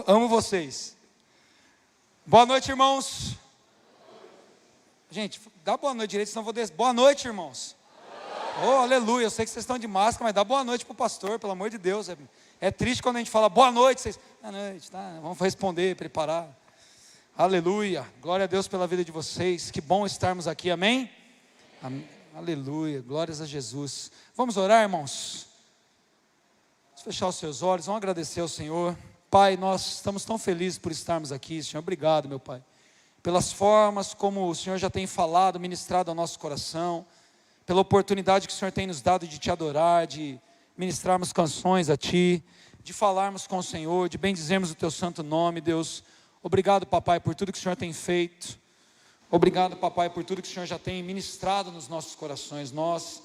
Amo vocês. Boa noite, irmãos. Gente, dá boa noite direito, senão eu vou descer. Boa noite, irmãos. Oh, aleluia. Eu sei que vocês estão de máscara, mas dá boa noite para o pastor, pelo amor de Deus. É triste quando a gente fala boa noite. Vocês, boa noite, tá? Vamos responder, preparar. Aleluia. Glória a Deus pela vida de vocês. Que bom estarmos aqui, amém? Amém. Aleluia. Glórias a Jesus. Vamos orar, irmãos? Vamos fechar os seus olhos, vamos agradecer ao Senhor. Pai, nós estamos tão felizes por estarmos aqui, Senhor. Obrigado, meu Pai, pelas formas como o Senhor já tem falado, ministrado ao nosso coração, pela oportunidade que o Senhor tem nos dado de te adorar, de ministrarmos canções a Ti, de falarmos com o Senhor, de bendizermos o Teu santo nome, Deus. Obrigado, Papai, por tudo que o Senhor tem feito. Obrigado, Papai, por tudo que o Senhor já tem ministrado nos nossos corações. Nós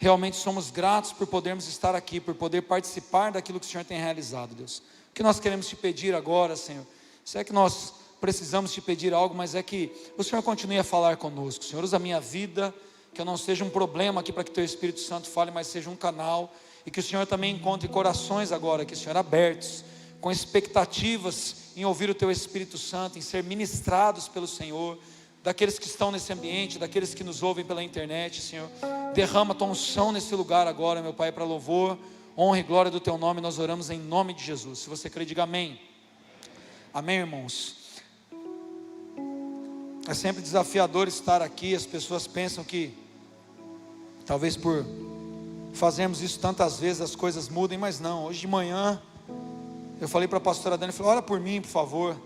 realmente somos gratos por podermos estar aqui, por poder participar daquilo que o Senhor tem realizado, Deus. O que nós queremos te pedir agora, Senhor, se é que nós precisamos te pedir algo, mas é que o Senhor continue a falar conosco. Senhor, usa a minha vida, que eu não seja um problema aqui para que Teu Espírito Santo fale, mas seja um canal, e que o Senhor também encontre corações agora, que o Senhor abertos, com expectativas em ouvir o Teu Espírito Santo, em ser ministrados pelo Senhor, daqueles que estão nesse ambiente, daqueles que nos ouvem pela internet, Senhor. Derrama Tua unção nesse lugar agora, meu Pai, para louvor, honra e glória do Teu nome. Nós oramos em nome de Jesus. Se você crê, diga amém. Amém, irmãos. É sempre desafiador estar aqui. As pessoas pensam que talvez por fazermos isso tantas vezes as coisas mudem, mas não. Hoje de manhã eu falei para a pastora Dani, falei, ora por mim, por favor,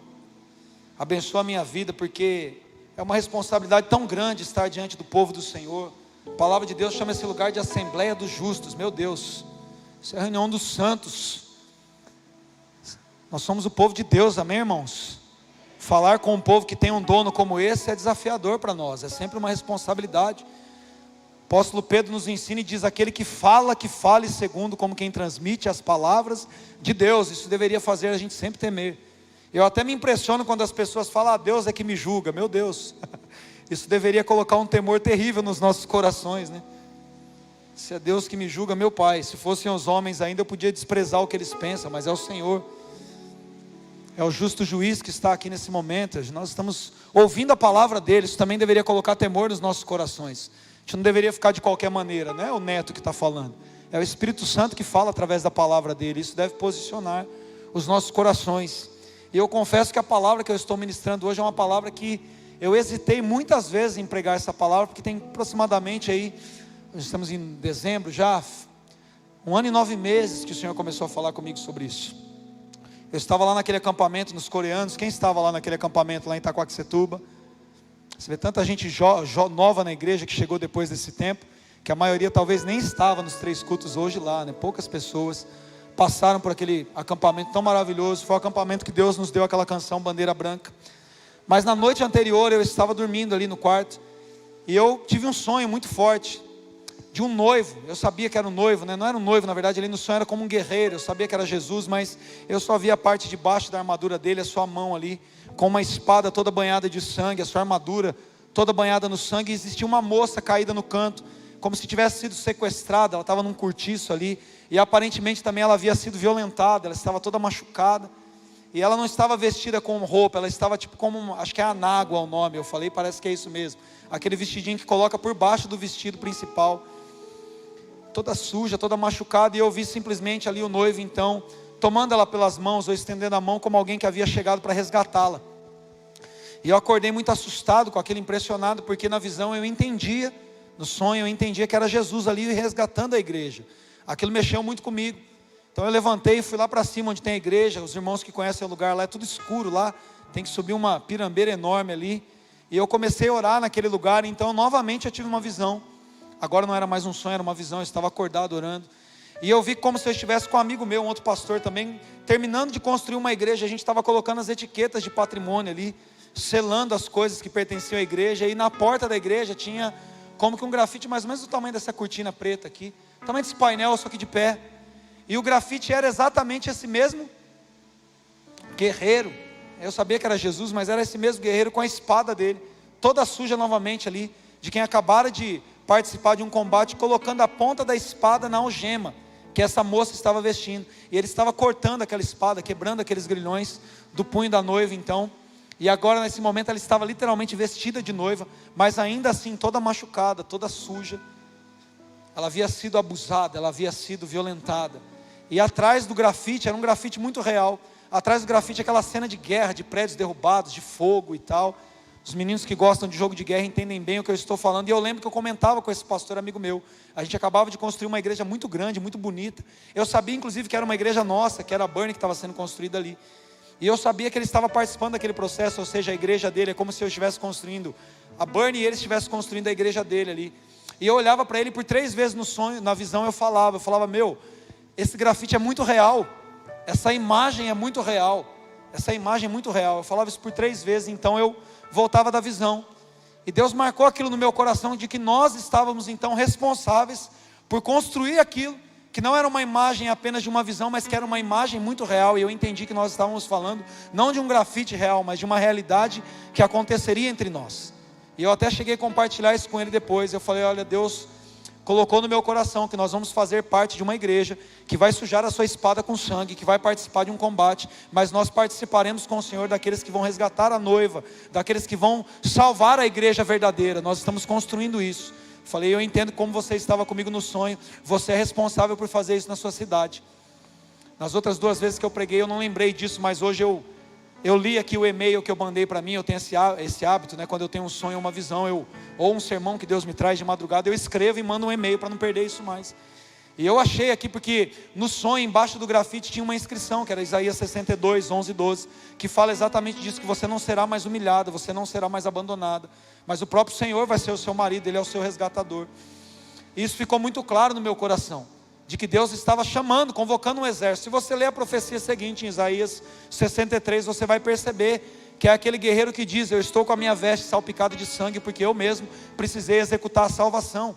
abençoa a minha vida, porque é uma responsabilidade tão grande estar diante do povo do Senhor. A palavra de Deus chama esse lugar de Assembleia dos Justos. Meu Deus, isso é a reunião dos santos. Nós somos o povo de Deus, amém, irmãos? Falar com um povo que tem um dono como esse é desafiador para nós, é sempre uma responsabilidade. O apóstolo Pedro nos ensina e diz, aquele que fale segundo como quem transmite as palavras de Deus. Isso deveria fazer a gente sempre temer. Eu até me impressiono quando as pessoas falam, Deus é que me julga. Meu Deus, isso deveria colocar um temor terrível nos nossos corações, né? Se é Deus que me julga, meu Pai, se fossem os homens ainda eu podia desprezar o que eles pensam, mas é o Senhor, é o justo juiz que está aqui nesse momento. Nós estamos ouvindo a palavra dele. Isso também deveria colocar temor nos nossos corações. A gente não deveria ficar de qualquer maneira, não é o neto que está falando, é o Espírito Santo que fala através da palavra dele. Isso deve posicionar os nossos corações. E eu confesso que a palavra que eu estou ministrando hoje é uma palavra que eu hesitei muitas vezes em pregar essa palavra, porque tem aproximadamente aí, estamos em dezembro já, 1 ano e 9 meses que o Senhor começou a falar comigo sobre isso. Eu estava lá naquele acampamento nos coreanos. Quem estava lá naquele acampamento lá em Itacoaxetuba? Você vê tanta gente nova na igreja que chegou depois desse tempo, que a maioria talvez nem estava nos 3 cultos hoje lá, né? Poucas pessoas passaram por aquele acampamento tão maravilhoso. Foi o acampamento que Deus nos deu aquela canção Bandeira Branca. Mas na noite anterior eu estava dormindo ali no quarto, e eu tive um sonho muito forte, de um noivo. Eu sabia que era um noivo, né? Não era um noivo, na verdade, ali no sonho era como um guerreiro. Eu sabia que era Jesus, mas eu só via a parte de baixo da armadura dele, a sua mão ali, com uma espada toda banhada de sangue, a sua armadura toda banhada no sangue. E existia uma moça caída no canto, como se tivesse sido sequestrada. Ela estava num cortiço ali, e aparentemente também ela havia sido violentada. Ela estava toda machucada, e ela não estava vestida com roupa, ela estava tipo como, acho que é anágua o nome, eu falei, parece que é isso mesmo, aquele vestidinho que coloca por baixo do vestido principal, toda suja, toda machucada. E eu vi simplesmente ali o noivo então, tomando ela pelas mãos, ou estendendo a mão como alguém que havia chegado para resgatá-la. E eu acordei muito assustado com aquilo, impressionado, porque na visão eu entendia, no sonho eu entendia que era Jesus ali resgatando a igreja. Aquilo mexeu muito comigo. Então eu levantei e fui lá para cima onde tem a igreja. Os irmãos que conhecem o lugar lá, é tudo escuro lá, tem que subir uma pirambeira enorme ali, e eu comecei a orar naquele lugar. Então novamente eu tive uma visão. Agora não era mais um sonho, era uma visão. Eu estava acordado orando, e eu vi como se eu estivesse com um amigo meu, um outro pastor também, terminando de construir uma igreja. A gente estava colocando as etiquetas de patrimônio ali, selando as coisas que pertenciam à igreja. E na porta da igreja tinha como que um grafite mais ou menos do tamanho dessa cortina preta aqui, tamanho desse painel, só que de pé. E o grafite era exatamente esse mesmo guerreiro. Eu sabia que era Jesus, mas era esse mesmo guerreiro com a espada dele, toda suja novamente ali, de quem acabara de participar de um combate, colocando a ponta da espada na algema que essa moça estava vestindo. E ele estava cortando aquela espada, quebrando aqueles grilhões do punho da noiva então. E agora nesse momento ela estava literalmente vestida de noiva, mas ainda assim toda machucada, toda suja. Ela havia sido abusada, ela havia sido violentada. E atrás do grafite, era um grafite muito real, atrás do grafite aquela cena de guerra, de prédios derrubados, de fogo e tal. Os meninos que gostam de jogo de guerra entendem bem o que eu estou falando. E eu lembro que eu comentava com esse pastor amigo meu. A gente acabava de construir uma igreja muito grande, muito bonita. Eu sabia inclusive que era uma igreja nossa, que era a Burnie que estava sendo construída ali. E eu sabia que ele estava participando daquele processo, ou seja, a igreja dele. É como se eu estivesse construindo a Burnie e ele estivesse construindo a igreja dele ali. E eu olhava para ele por 3 vezes no sonho, na visão eu falava, meu, esse grafite é muito real. Essa imagem é muito real. Essa imagem é muito real. Eu falava isso por 3 vezes, então eu voltava da visão. E Deus marcou aquilo no meu coração, de que nós estávamos então responsáveis por construir aquilo, que não era uma imagem apenas de uma visão, mas que era uma imagem muito real. E eu entendi que nós estávamos falando, não de um grafite real, mas de uma realidade que aconteceria entre nós. E eu até cheguei a compartilhar isso com ele depois. Eu falei, olha, Deus colocou no meu coração que nós vamos fazer parte de uma igreja que vai sujar a sua espada com sangue, que vai participar de um combate, mas nós participaremos com o Senhor daqueles que vão resgatar a noiva, daqueles que vão salvar a igreja verdadeira. Nós estamos construindo isso. Falei, eu entendo como você estava comigo no sonho, você é responsável por fazer isso na sua cidade. Nas outras 2 vezes que eu preguei eu não lembrei disso, mas hoje eu li aqui o e-mail que eu mandei para mim. Eu tenho esse hábito, né? Quando eu tenho um sonho, uma visão, ou um sermão que Deus me traz de madrugada, eu escrevo e mando um e-mail para não perder isso mais. E eu achei aqui, porque no sonho, embaixo do grafite, tinha uma inscrição, que era Isaías 62, 11 e 12, que fala exatamente disso, que você não será mais humilhada, você não será mais abandonada, mas o próprio Senhor vai ser o seu marido, Ele é o seu resgatador. E isso ficou muito claro no meu coração, de que Deus estava chamando, convocando um exército. Se você ler a profecia seguinte em Isaías 63, você vai perceber que é aquele guerreiro que diz, eu estou com a minha veste salpicada de sangue, porque eu mesmo precisei executar a salvação.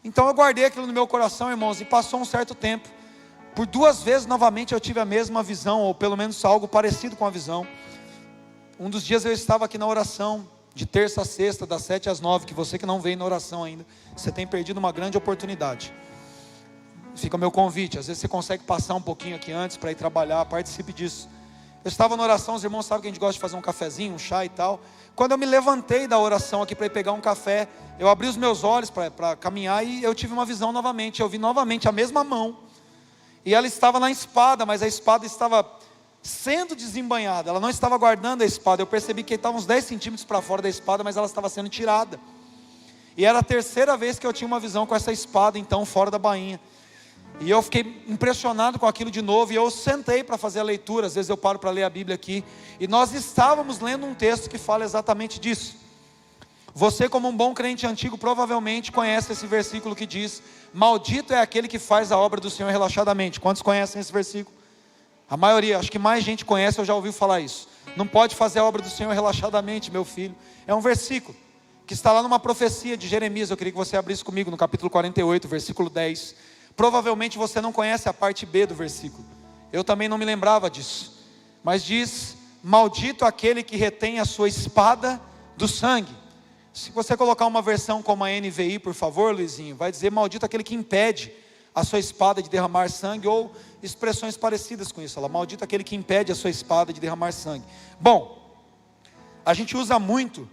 Então eu guardei aquilo no meu coração, irmãos, e passou um certo tempo. Por 2 vezes novamente eu tive a mesma visão, ou pelo menos algo parecido com a visão. Um dos dias eu estava aqui na oração, de terça a sexta, das 7 às 9, que você que não veio na oração ainda, você tem perdido uma grande oportunidade. Fica o meu convite, às vezes você consegue passar um pouquinho aqui antes para ir trabalhar, participe disso. Eu estava na oração, os irmãos sabem que a gente gosta de fazer um cafezinho, um chá e tal. Quando eu me levantei da oração aqui para ir pegar um café, eu abri os meus olhos para caminhar e eu tive uma visão novamente. Eu vi novamente a mesma mão, e ela estava na espada, mas a espada estava sendo desembainhada, ela não estava guardando a espada. Eu percebi que estava uns 10 centímetros para fora da espada, mas ela estava sendo tirada. E era a 3ª vez que eu tinha uma visão com essa espada então fora da bainha. E eu fiquei impressionado com aquilo de novo, e eu sentei para fazer a leitura. Às vezes eu paro para ler a Bíblia aqui, e nós estávamos lendo um texto que fala exatamente disso. Você, como um bom crente antigo, provavelmente conhece esse versículo que diz, maldito é aquele que faz a obra do Senhor relaxadamente. Quantos conhecem esse versículo? A maioria, acho que mais gente conhece, eu já ouvi falar isso. Não pode fazer a obra do Senhor relaxadamente, meu filho. É um versículo que está lá numa profecia de Jeremias. Eu queria que você abrisse comigo no capítulo 48, versículo 10. Provavelmente você não conhece a parte B do versículo. Eu também não me lembrava disso. Mas diz, maldito aquele que retém a sua espada do sangue. Se você colocar uma versão como a NVI, por favor, Luizinho, vai dizer, maldito aquele que impede a sua espada de derramar sangue, ou expressões parecidas com isso. Ela, maldito aquele que impede a sua espada de derramar sangue. Bom, a gente usa muito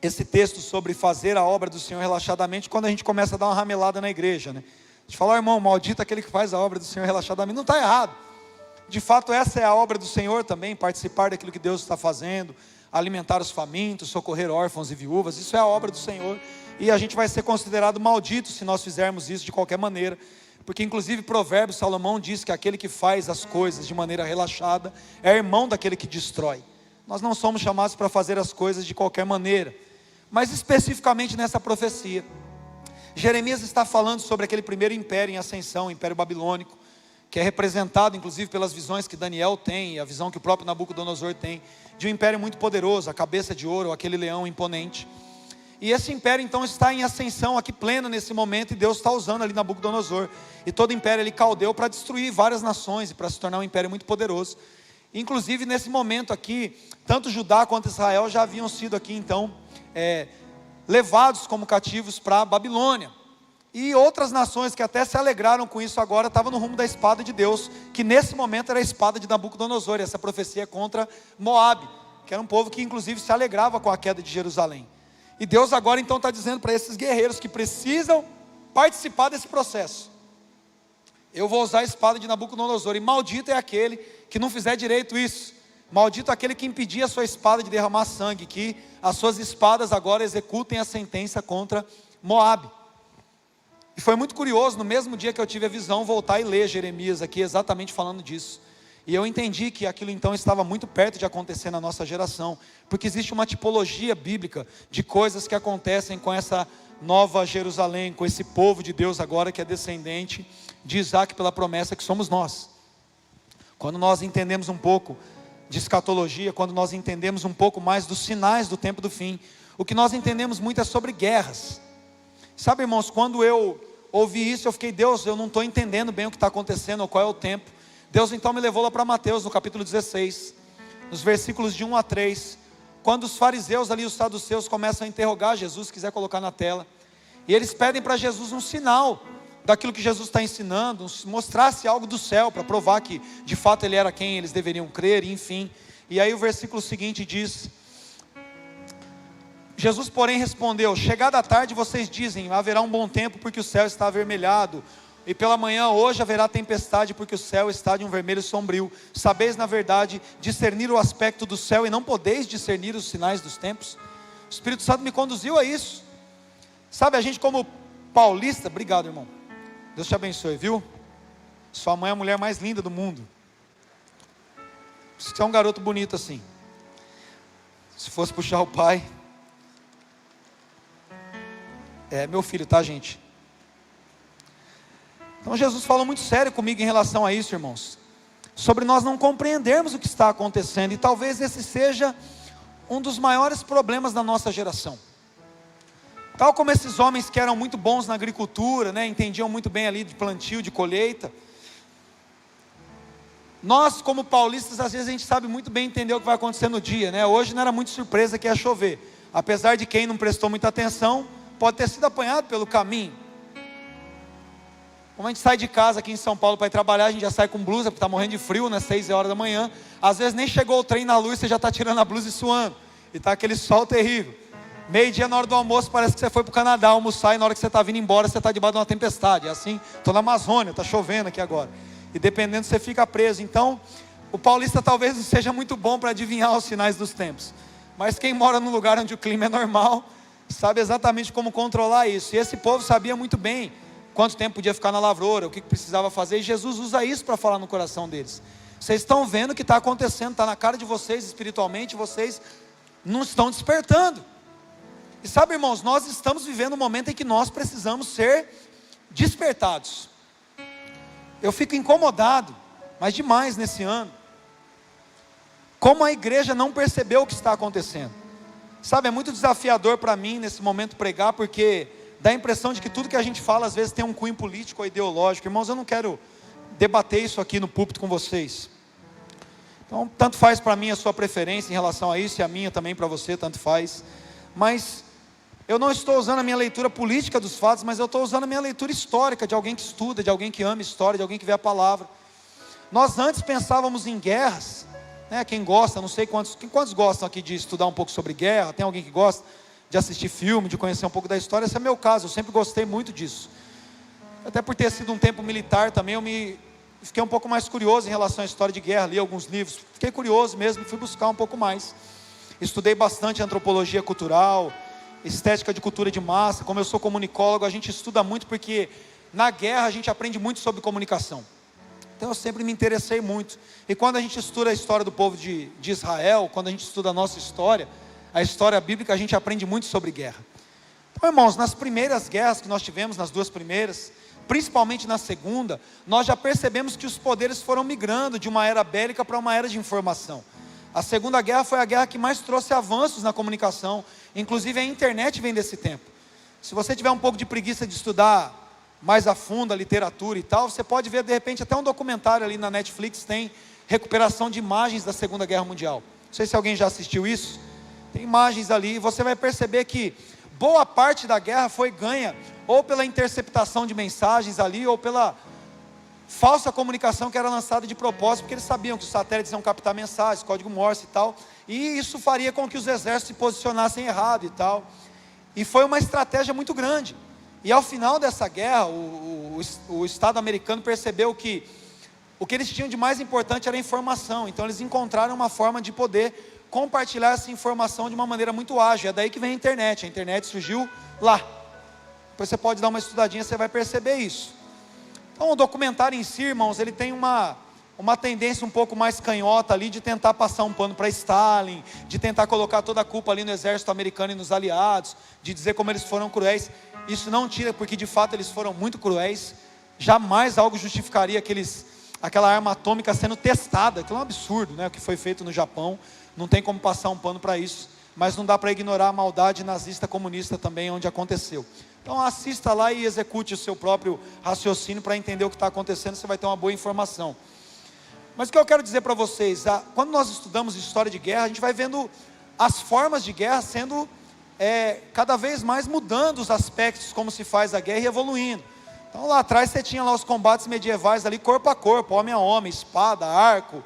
esse texto sobre fazer a obra do Senhor relaxadamente, quando a gente começa a dar uma ramelada na igreja, né? A gente fala, irmão, maldito aquele que faz a obra do Senhor relaxadamente. Não está errado. De fato, essa é a obra do Senhor também, participar daquilo que Deus está fazendo, alimentar os famintos, socorrer órfãos e viúvas. Isso é a obra do Senhor, e a gente vai ser considerado maldito se nós fizermos isso de qualquer maneira, porque inclusive Provérbios, Salomão diz que aquele que faz as coisas de maneira relaxada é irmão daquele que destrói. Nós não somos chamados para fazer as coisas de qualquer maneira. Mas especificamente nessa profecia, Jeremias está falando sobre aquele primeiro império em ascensão, o Império Babilônico, que é representado inclusive pelas visões que Daniel tem, e a visão que o próprio Nabucodonosor tem, de um império muito poderoso, a cabeça de ouro, aquele leão imponente. E esse império então está em ascensão aqui plena nesse momento, e Deus está usando ali Nabucodonosor, e todo o império ali caldeu para destruir várias nações, e para se tornar um império muito poderoso. Inclusive nesse momento aqui, tanto Judá quanto Israel já haviam sido aqui então levados como cativos para a Babilônia. E outras nações que até se alegraram com isso agora, estavam no rumo da espada de Deus, que nesse momento era a espada de Nabucodonosor. E essa profecia é contra Moabe, que era um povo que inclusive se alegrava com a queda de Jerusalém. E Deus agora então está dizendo para esses guerreiros que precisam participar desse processo: eu vou usar a espada de Nabucodonosor, e maldito é aquele que não fizer direito isso. Maldito aquele que impedir a sua espada de derramar sangue, que as suas espadas agora executem a sentença contra Moabe. E foi muito curioso, no mesmo dia que eu tive a visão, voltar e ler Jeremias aqui, exatamente falando disso. E eu entendi que aquilo então estava muito perto de acontecer na nossa geração, porque existe uma tipologia bíblica de coisas que acontecem com essa nova Jerusalém, com esse povo de Deus agora que é descendente de Isaac pela promessa que somos nós. Quando nós entendemos um pouco de escatologia, quando nós entendemos um pouco mais dos sinais do tempo do fim, o que nós entendemos muito é sobre guerras. Sabe, irmãos, quando eu ouvi isso, eu fiquei: Deus, eu não estou entendendo bem o que está acontecendo, ou qual é o tempo. Deus então me levou lá para Mateus, no capítulo 16, nos versículos de 1 a 3, quando os fariseus ali, os saduceus, começam a interrogar Jesus, se quiser colocar na tela, e eles pedem para Jesus um sinal daquilo que Jesus está ensinando, mostrasse algo do céu, para provar que de fato ele era quem eles deveriam crer, enfim. E aí o versículo seguinte diz: Jesus porém respondeu: chegada a tarde vocês dizem, haverá um bom tempo porque o céu está avermelhado, e pela manhã hoje haverá tempestade porque o céu está de um vermelho sombrio. Sabeis na verdade discernir o aspecto do céu e não podeis discernir os sinais dos tempos? O Espírito Santo me conduziu a isso. Sabe, a gente como paulista, obrigado, irmão, Deus te abençoe, viu? Sua mãe é a mulher mais linda do mundo. Você é um garoto bonito assim. Se fosse puxar o pai, é meu filho, tá, gente? Então Jesus falou muito sério comigo em relação a isso, irmãos, sobre nós não compreendermos o que está acontecendo. E talvez esse seja um dos maiores problemas da nossa geração. Tal como esses homens que eram muito bons na agricultura, né, entendiam muito bem ali de plantio, de colheita, nós como paulistas, às vezes a gente sabe muito bem entender o que vai acontecer no dia, né? Hoje não era muito surpresa que ia chover, apesar de quem não prestou muita atenção pode ter sido apanhado pelo caminho. Como a gente sai de casa aqui em São Paulo para ir trabalhar, a gente já sai com blusa, porque está morrendo de frio, né? 6 horas da manhã, às vezes nem chegou o trem na luz, você já está tirando a blusa e suando, e está aquele sol terrível. Meio-dia na hora do almoço, parece que você foi para o Canadá almoçar, e na hora que você está vindo embora, você está debaixo de uma tempestade. É assim, estou na Amazônia, está chovendo aqui agora, e dependendo você fica preso. Então, o paulista talvez não seja muito bom para adivinhar os sinais dos tempos, mas quem mora num lugar onde o clima é normal, sabe exatamente como controlar isso. E esse povo sabia muito bem quanto tempo podia ficar na lavoura, o que precisava fazer, e Jesus usa isso para falar no coração deles. Vocês estão vendo o que está acontecendo, está na cara de vocês espiritualmente, vocês não estão despertando. E sabe, irmãos, nós estamos vivendo um momento em que nós precisamos ser despertados. Eu fico incomodado, mas demais nesse ano, como a igreja não percebeu o que está acontecendo. Sabe, é muito desafiador para mim nesse momento pregar, porque dá a impressão de que tudo que a gente fala às vezes tem um cunho político ou ideológico. Irmãos, eu não quero debater isso aqui no púlpito com vocês. Então, tanto faz para mim a sua preferência em relação a isso, e a minha também para você, tanto faz. Mas eu não estou usando a minha leitura política dos fatos, mas eu estou usando a minha leitura histórica, de alguém que estuda, de alguém que ama história, de alguém que vê a palavra. Nós antes pensávamos em guerras, né? Quem gosta, não sei quantos gostam aqui de estudar um pouco sobre guerra? Tem alguém que gosta de assistir filme, de conhecer um pouco da história? Esse é meu caso, eu sempre gostei muito disso. Até por ter sido um tempo militar também, eu fiquei um pouco mais curioso em relação à história de guerra, li alguns livros, fiquei curioso mesmo, fui buscar um pouco mais. Estudei bastante antropologia cultural, estética de cultura de massa. Como eu sou comunicólogo, a gente estuda muito, porque na guerra a gente aprende muito sobre comunicação. Então eu sempre me interessei muito. E quando a gente estuda a história do povo de Israel, quando a gente estuda a nossa história, a história bíblica, a gente aprende muito sobre guerra. Então, irmãos, nas primeiras guerras que nós tivemos, nas 2 primeiras, principalmente na segunda, nós já percebemos que os poderes foram migrando de uma era bélica para uma era de informação. A Segunda Guerra foi a guerra que mais trouxe avanços na comunicação, inclusive a internet vem desse tempo. Se você tiver um pouco de preguiça de estudar mais a fundo a literatura e tal, você pode ver de repente até um documentário ali na Netflix, tem recuperação de imagens da Segunda Guerra Mundial. Não sei se alguém já assistiu isso. Tem imagens ali, e você vai perceber que boa parte da guerra foi ganha, ou pela interceptação de mensagens ali, ou pela falsa comunicação que era lançada de propósito, porque eles sabiam que os satélites iam captar mensagens, código Morse e tal, e isso faria com que os exércitos se posicionassem errado e tal, e foi uma estratégia muito grande. E ao final dessa guerra, o Estado americano percebeu que o que eles tinham de mais importante era a informação, então eles encontraram uma forma de poder compartilhar essa informação de uma maneira muito ágil. É daí que vem a internet surgiu lá. Depois você pode dar uma estudadinha, você vai perceber isso. Então o documentário em si, irmãos, ele tem uma tendência um pouco mais canhota ali, de tentar passar um pano para Stalin, de tentar colocar toda a culpa ali no exército americano e nos aliados, de dizer como eles foram cruéis. Isso não tira, porque de fato eles foram muito cruéis. Jamais algo justificaria aquela arma atômica sendo testada. Aquilo é um absurdo, né? O que foi feito no Japão, não tem como passar um pano para isso, mas não dá para ignorar a maldade nazista comunista também onde aconteceu. Então assista lá e execute o seu próprio raciocínio para entender o que está acontecendo, você vai ter uma boa informação. Mas o que eu quero dizer para vocês, quando nós estudamos história de guerra, a gente vai vendo as formas de guerra sendo cada vez mais mudando os aspectos, como se faz a guerra, e evoluindo. Então lá atrás você tinha lá os combates medievais ali, corpo a corpo, homem a homem, espada, arco,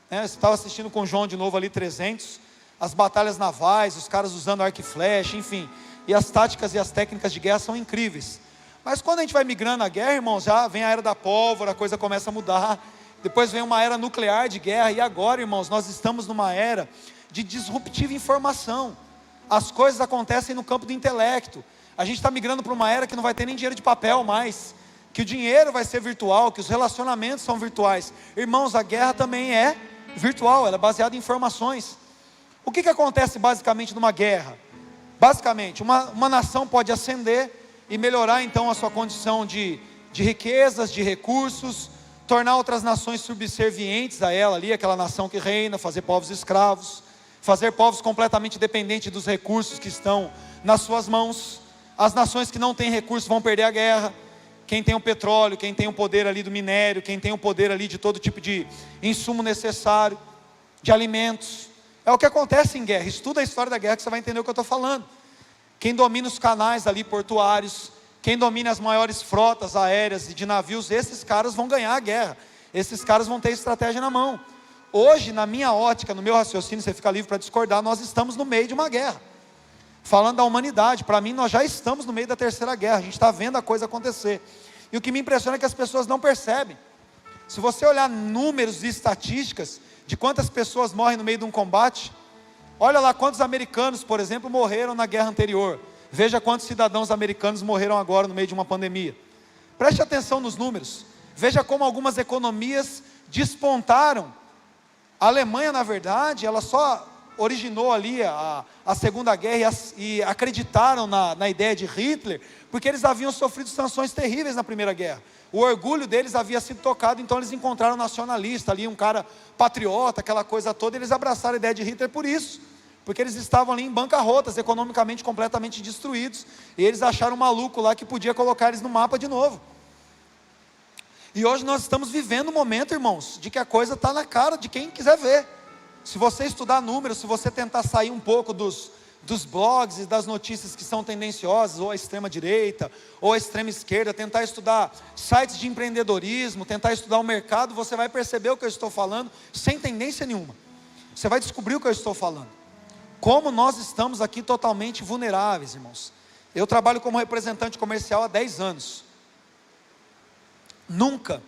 né? Você estava assistindo com o João de novo ali 300, as batalhas navais, os caras usando arco e flecha, enfim, e as táticas e as técnicas de guerra são incríveis. Mas quando a gente vai migrando a guerra, irmãos, já vem a era da pólvora, a coisa começa a mudar, depois vem uma era nuclear de guerra, e agora, irmãos, nós estamos numa era de disruptiva informação. As coisas acontecem no campo do intelecto. A gente está migrando para uma era que não vai ter nem dinheiro de papel mais, que o dinheiro vai ser virtual, que os relacionamentos são virtuais. Irmãos, a guerra também é virtual, ela é baseada em informações. O que acontece basicamente numa guerra? Basicamente, uma nação pode ascender e melhorar então a sua condição de riquezas, de recursos, tornar outras nações subservientes a ela ali, aquela nação que reina, fazer povos escravos, fazer povos completamente dependentes dos recursos que estão nas suas mãos. As nações que não têm recursos vão perder a guerra. Quem tem o petróleo, quem tem o poder ali do minério, quem tem o poder ali de todo tipo de insumo necessário, de alimentos. É o que acontece em guerra. Estuda a história da guerra que você vai entender o que eu estou falando. Quem domina os canais ali portuários, quem domina as maiores frotas aéreas e de navios, esses caras vão ganhar a guerra. Esses caras vão ter estratégia na mão. Hoje, na minha ótica, no meu raciocínio, você fica livre para discordar, nós estamos no meio de uma guerra. Falando da humanidade, para mim nós já estamos no meio da terceira guerra, a gente está vendo a coisa acontecer. E o que me impressiona é que as pessoas não percebem. Se você olhar números e estatísticas de quantas pessoas morrem no meio de um combate, olha lá quantos americanos, por exemplo, morreram na guerra anterior. Veja quantos cidadãos americanos morreram agora no meio de uma pandemia. Preste atenção nos números. Veja como algumas economias despontaram. A Alemanha, na verdade, ela só originou ali a Segunda Guerra e acreditaram na ideia de Hitler, porque eles haviam sofrido sanções terríveis na Primeira Guerra. O orgulho deles havia sido tocado, então eles encontraram um nacionalista ali, um cara patriota, aquela coisa toda, e eles abraçaram a ideia de Hitler por isso, porque eles estavam ali em bancarrotas, economicamente completamente destruídos, e eles acharam um maluco lá que podia colocar eles no mapa de novo. E hoje nós estamos vivendo um momento, irmãos, de que a coisa está na cara de quem quiser ver. Se você estudar números, se você tentar sair um pouco dos blogs e das notícias que são tendenciosas, ou a extrema direita, ou a extrema esquerda, tentar estudar sites de empreendedorismo, tentar estudar o mercado, você vai perceber o que eu estou falando, sem tendência nenhuma. Você vai descobrir o que eu estou falando. Como nós estamos aqui totalmente vulneráveis, irmãos. Eu trabalho como representante comercial há 10 anos. Nunca,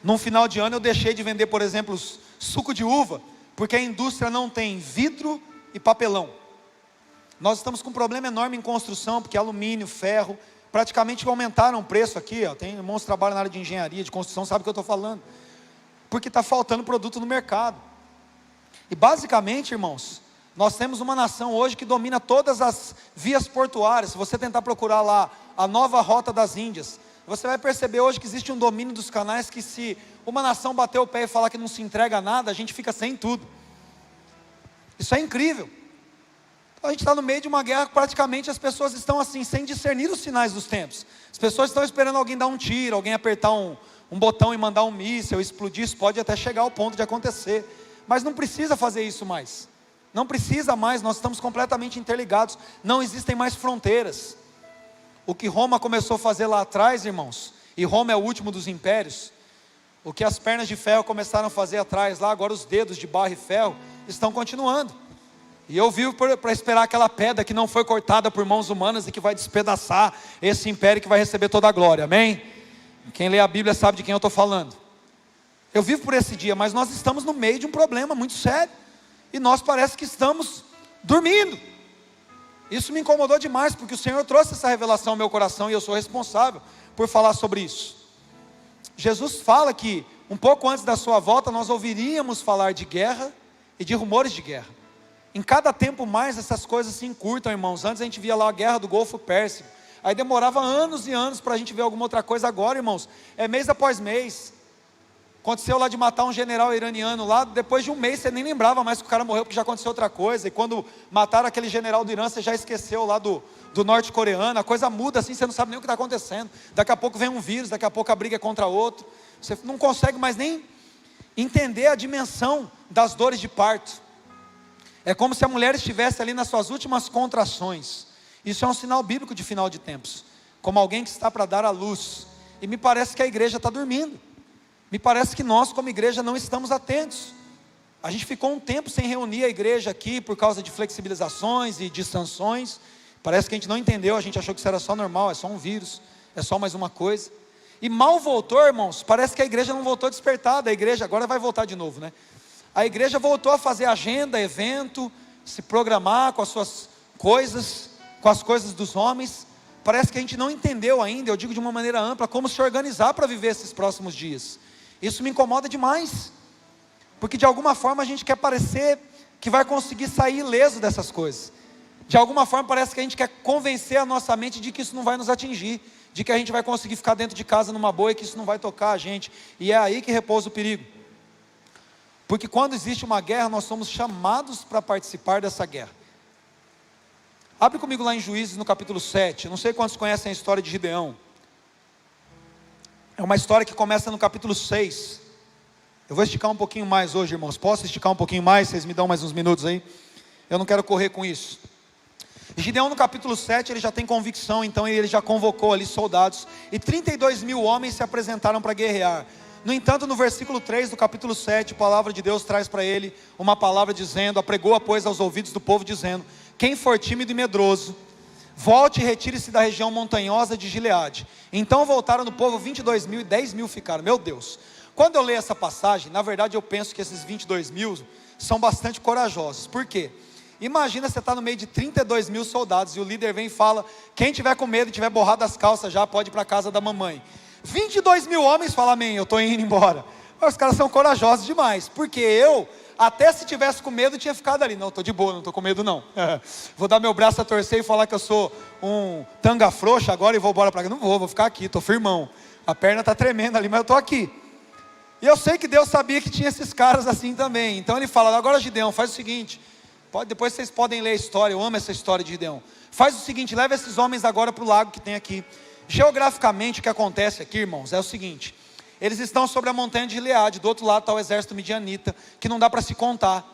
num final de ano, eu deixei de vender, por exemplo, suco de uva, porque a indústria não tem vidro e papelão. Nós estamos com um problema enorme em construção, porque alumínio, ferro, praticamente aumentaram o preço aqui, ó. Tem irmãos que trabalham na área de engenharia, de construção, sabe o que eu estou falando, porque está faltando produto no mercado. E basicamente, irmãos, nós temos uma nação hoje que domina todas as vias portuárias. Se você tentar procurar lá a nova rota das Índias, você vai perceber hoje que existe um domínio dos canais, que se uma nação bater o pé e falar que não se entrega a nada, a gente fica sem tudo. Isso é incrível. Então, a gente está no meio de uma guerra que praticamente as pessoas estão assim, sem discernir os sinais dos tempos. As pessoas estão esperando alguém dar um tiro, alguém apertar um botão e mandar um míssil, explodir. Isso pode até chegar ao ponto de acontecer, mas não precisa fazer isso mais. Não precisa mais, nós estamos completamente interligados. Não existem mais fronteiras. O que Roma começou a fazer lá atrás, irmãos, e Roma é o último dos impérios, o que as pernas de ferro começaram a fazer atrás lá, agora os dedos de barro e ferro estão continuando. E eu vivo para esperar aquela pedra que não foi cortada por mãos humanas e que vai despedaçar esse império que vai receber toda a glória, amém? Quem lê a Bíblia sabe de quem eu estou falando. Eu vivo por esse dia, mas nós estamos no meio de um problema muito sério, e nós parece que estamos dormindo. Isso me incomodou demais, porque o Senhor trouxe essa revelação ao meu coração, e eu sou responsável por falar sobre isso. Jesus fala que um pouco antes da sua volta nós ouviríamos falar de guerra e de rumores de guerra. Em cada tempo mais essas coisas se encurtam, irmãos. Antes a gente via lá a guerra do Golfo Pérsico, aí demorava anos e anos para a gente ver alguma outra coisa. Agora, irmãos, é mês após mês. Aconteceu lá de matar um general iraniano lá, depois de um mês você nem lembrava mais que o cara morreu, porque já aconteceu outra coisa. E quando mataram aquele general do Irã, você já esqueceu lá do norte-coreano. A coisa muda assim, você não sabe nem o que está acontecendo. Daqui a pouco vem um vírus, daqui a pouco a briga é contra outro. Você não consegue mais nem entender a dimensão das dores de parto. É como se a mulher estivesse ali nas suas últimas contrações. Isso é um sinal bíblico de final de tempos, como alguém que está para dar à luz. E me parece que a igreja está dormindo. Me parece que nós como igreja não estamos atentos. A gente ficou um tempo sem reunir a igreja aqui por causa de flexibilizações e de sanções. Parece que a gente não entendeu, a gente achou que isso era só normal, é só um vírus, é só mais uma coisa. E mal voltou, irmãos, parece que a igreja não voltou despertada. A igreja agora vai voltar de novo, né? A igreja voltou a fazer agenda, evento, se programar com as suas coisas, com as coisas dos homens. Parece que a gente não entendeu ainda, eu digo de uma maneira ampla, como se organizar para viver esses próximos dias. Isso me incomoda demais, porque de alguma forma a gente quer parecer que vai conseguir sair ileso dessas coisas. De alguma forma parece que a gente quer convencer a nossa mente de que isso não vai nos atingir, de que a gente vai conseguir ficar dentro de casa numa boa e que isso não vai tocar a gente. E é aí que repousa o perigo. Porque quando existe uma guerra, nós somos chamados para participar dessa guerra. Abre comigo lá em Juízes no capítulo 7, eu não sei quantos conhecem a história de Gideão. É uma história que começa no capítulo 6. Eu vou esticar um pouquinho mais hoje, irmãos. Posso esticar um pouquinho mais? Vocês me dão mais uns minutos aí? Eu não quero correr com isso. Gideão no capítulo 7, ele já tem convicção, então ele já convocou ali soldados, e 32 mil homens se apresentaram para guerrear. No entanto, no versículo 3 do capítulo 7, a palavra de Deus traz para ele uma palavra dizendo, apregou, pois, aos ouvidos do povo, dizendo: quem for tímido e medroso, volte e retire-se da região montanhosa de Gileade. Então voltaram do povo 22 mil e 10 mil ficaram. Meu Deus, quando eu leio essa passagem, na verdade eu penso que esses 22 mil são bastante corajosos. Por quê? Imagina você estar no meio de 32 mil soldados e o líder vem e fala: quem tiver com medo e tiver borrado as calças já pode ir para a casa da mamãe. 22 mil homens falam: amém, eu estou indo embora. Mas os caras são corajosos demais, porque eu, até se tivesse com medo, tinha ficado ali. Não, estou de boa, não estou com medo não. Vou dar meu braço a torcer e falar que eu sou um tanga frouxa agora e vou embora para cá. Não vou ficar aqui, estou firmão. A perna está tremendo ali, mas eu estou aqui. E eu sei que Deus sabia que tinha esses caras assim também. Então ele fala: agora Gideão, faz o seguinte, depois vocês podem ler a história, eu amo essa história de Gideão. Faz o seguinte, leva esses homens agora para o lago que tem aqui. Geograficamente o que acontece aqui, irmãos, é o seguinte: eles estão sobre a montanha de Gileade, do outro lado está o exército midianita, que não dá para se contar.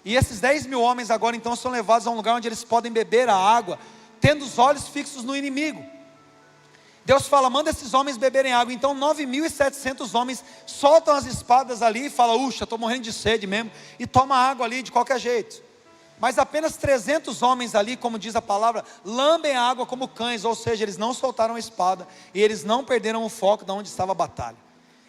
E esses 10 mil homens agora então são levados a um lugar onde eles podem beber a água, tendo os olhos fixos no inimigo. Deus fala: manda esses homens beberem água. Então 9.700 homens soltam as espadas ali e falam: uxa, estou morrendo de sede mesmo, e toma água ali de qualquer jeito. Mas apenas 300 homens ali, como diz a palavra, lambem a água como cães, ou seja, eles não soltaram a espada, e eles não perderam o foco de onde estava a batalha.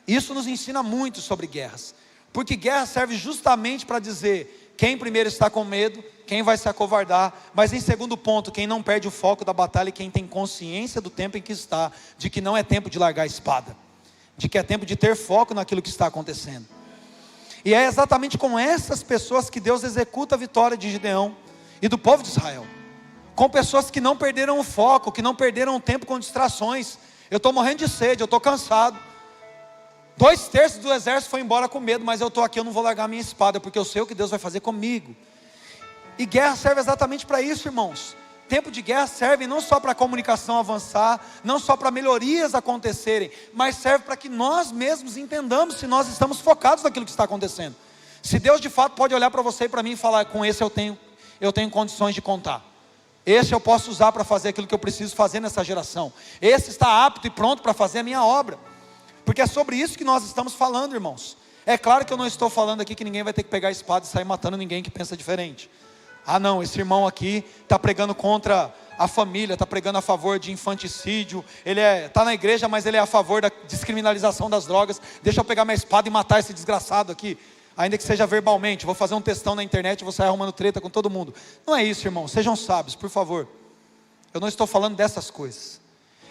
Isso nos ensina muito sobre guerras, porque guerra serve justamente para dizer quem primeiro está com medo, quem vai se acovardar, mas em segundo ponto, quem não perde o foco da batalha e quem tem consciência do tempo em que está, de que não é tempo de largar a espada, de que é tempo de ter foco naquilo que está acontecendo. E é exatamente com essas pessoas que Deus executa a vitória de Gideão e do povo de Israel, com pessoas que não perderam o foco, que não perderam o tempo com distrações. Eu estou morrendo de sede, eu estou cansado, 2/3 do exército foi embora com medo, mas eu estou aqui, eu não vou largar minha espada, porque eu sei o que Deus vai fazer comigo. E guerra serve exatamente para isso, irmãos. Tempo de guerra serve não só para a comunicação avançar, não só para melhorias acontecerem, mas serve para que nós mesmos entendamos se nós estamos focados naquilo que está acontecendo, Se Deus de fato pode olhar para você e para mim e falar, com esse eu tenho condições de contar. Esse eu posso usar para fazer aquilo que eu preciso fazer nessa geração. Esse está apto e pronto para fazer a minha obra. Porque é sobre isso que nós estamos falando, irmãos. É claro que eu não estou falando aqui que ninguém vai ter que pegar a espada e sair matando ninguém que pensa diferente. Ah não, esse irmão aqui está pregando contra a família, está pregando a favor de infanticídio, ele está na igreja, mas ele é a favor da descriminalização das drogas. Deixa eu pegar minha espada e matar esse desgraçado aqui, ainda que seja verbalmente. Vou fazer um textão na internet e vou sair arrumando treta com todo mundo. Não é isso, irmão, sejam sábios, por favor. Eu não estou falando dessas coisas.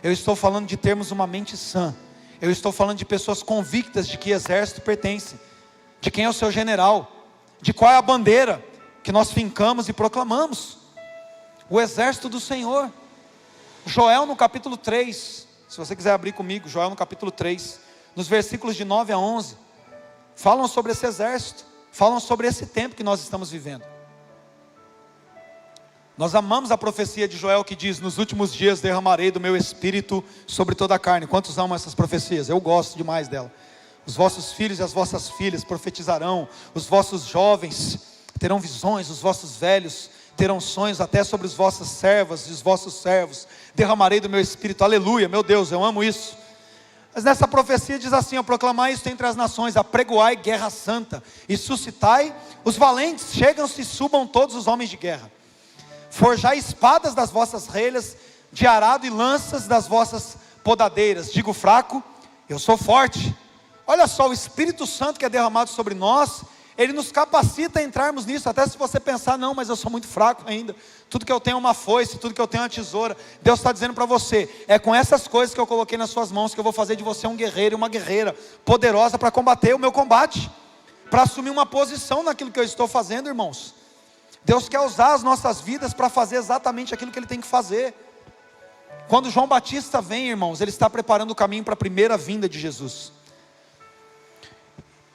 Eu estou falando de termos uma mente sã. Eu estou falando de pessoas convictas de que exército pertence, de quem é o seu general, de qual é a bandeira que nós fincamos e proclamamos. O exército do Senhor. Joel no capítulo 3, se você quiser abrir comigo, Joel no capítulo 3, nos versículos de 9 a 11, falam sobre esse exército, falam sobre esse tempo que nós estamos vivendo. Nós amamos a profecia de Joel que diz, nos últimos dias derramarei do meu espírito sobre toda a carne. Quantos amam essas profecias? Eu gosto demais dela. Os vossos filhos e as vossas filhas profetizarão, os vossos jovens terão visões, os vossos velhos terão sonhos, até sobre os vossas servas e os vossos servos derramarei do meu espírito. Aleluia, meu Deus, eu amo isso. Mas nessa profecia diz assim, ó, proclamai isto entre as nações, apregoai guerra santa, e suscitai os valentes, chegam-se e subam todos os homens de guerra. Forjai espadas das vossas relhas, de arado e lanças das vossas podadeiras. Digo fraco, eu sou forte. Olha só, o Espírito Santo que é derramado sobre nós, ele nos capacita a entrarmos nisso. Até se você pensar, não, mas eu sou muito fraco ainda, tudo que eu tenho é uma foice, tudo que eu tenho é uma tesoura. Deus está dizendo para você, é com essas coisas que eu coloquei nas suas mãos, que eu vou fazer de você um guerreiro e uma guerreira poderosa para combater o meu combate, para assumir uma posição naquilo que eu estou fazendo, irmãos. Deus quer usar as nossas vidas para fazer exatamente aquilo que Ele tem que fazer. Quando João Batista vem, irmãos, ele está preparando o caminho para a primeira vinda de Jesus.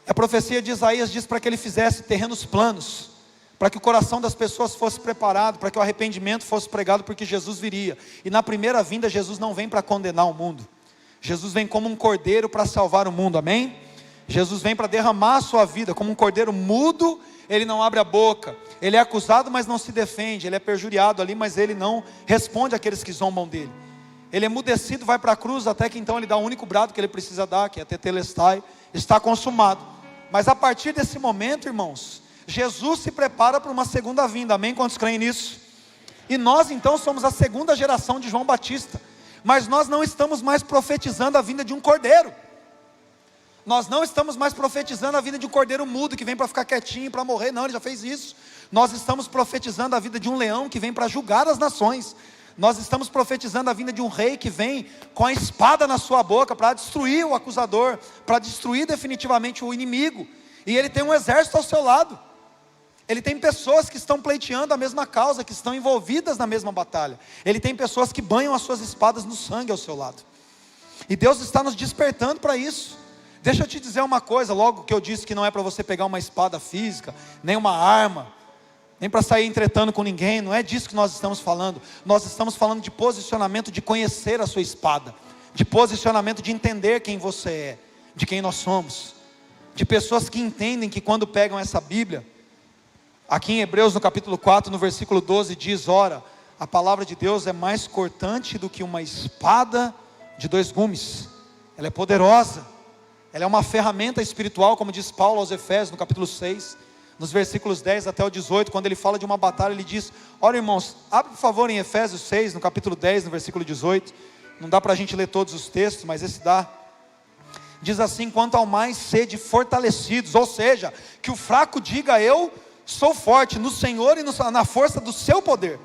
A profecia de Isaías diz para que ele fizesse terrenos planos, para que o coração das pessoas fosse preparado, para que o arrependimento fosse pregado, porque Jesus viria. E na primeira vinda, Jesus não vem para condenar o mundo. Jesus vem como um cordeiro para salvar o mundo, amém? Jesus vem para derramar a sua vida, como um cordeiro mudo, ele não abre a boca. Ele é acusado, mas não se defende. Ele é perjuriado ali, mas ele não responde àqueles que zombam dele. Ele é emudecido, vai para a cruz, até que então ele dá o único brado que ele precisa dar, que é tetelestai, está consumado. Mas a partir desse momento, irmãos, Jesus se prepara para uma segunda vinda, amém? Quantos creem nisso? E nós então somos a segunda geração de João Batista, mas nós não estamos mais profetizando a vinda de um cordeiro. Nós não estamos mais profetizando a vida de um cordeiro mudo que vem para ficar quietinho, para morrer. Não, ele já fez isso. Nós estamos profetizando a vida de um leão que vem para julgar as nações. Nós estamos profetizando a vinda de um rei que vem com a espada na sua boca para destruir o acusador, para destruir definitivamente o inimigo. E ele tem um exército ao seu lado. Ele tem pessoas que estão pleiteando a mesma causa, que estão envolvidas na mesma batalha. Ele tem pessoas que banham as suas espadas no sangue ao seu lado. E Deus está nos despertando para isso. Deixa eu te dizer uma coisa, logo que eu disse que não é para você pegar uma espada física, nem uma arma, nem para sair entretando com ninguém, não é disso que nós estamos falando. Nós estamos falando de posicionamento, de conhecer a sua espada, de posicionamento de entender quem você é, de quem nós somos, de pessoas que entendem que quando pegam essa Bíblia, aqui em Hebreus no capítulo 4, no versículo 12 diz, ora, a palavra de Deus é mais cortante do que uma espada de 2 gumes, ela é poderosa, ela é uma ferramenta espiritual, como diz Paulo aos Efésios, no capítulo 6, nos versículos 10 até o 18, quando ele fala de uma batalha, ele diz, olha irmãos, abre por favor em Efésios 6, no capítulo 10, no versículo 18, não dá para a gente ler todos os textos, mas esse dá. Diz assim, quanto ao mais sede fortalecidos, ou seja, que o fraco diga, eu sou forte no Senhor e na força do seu poder,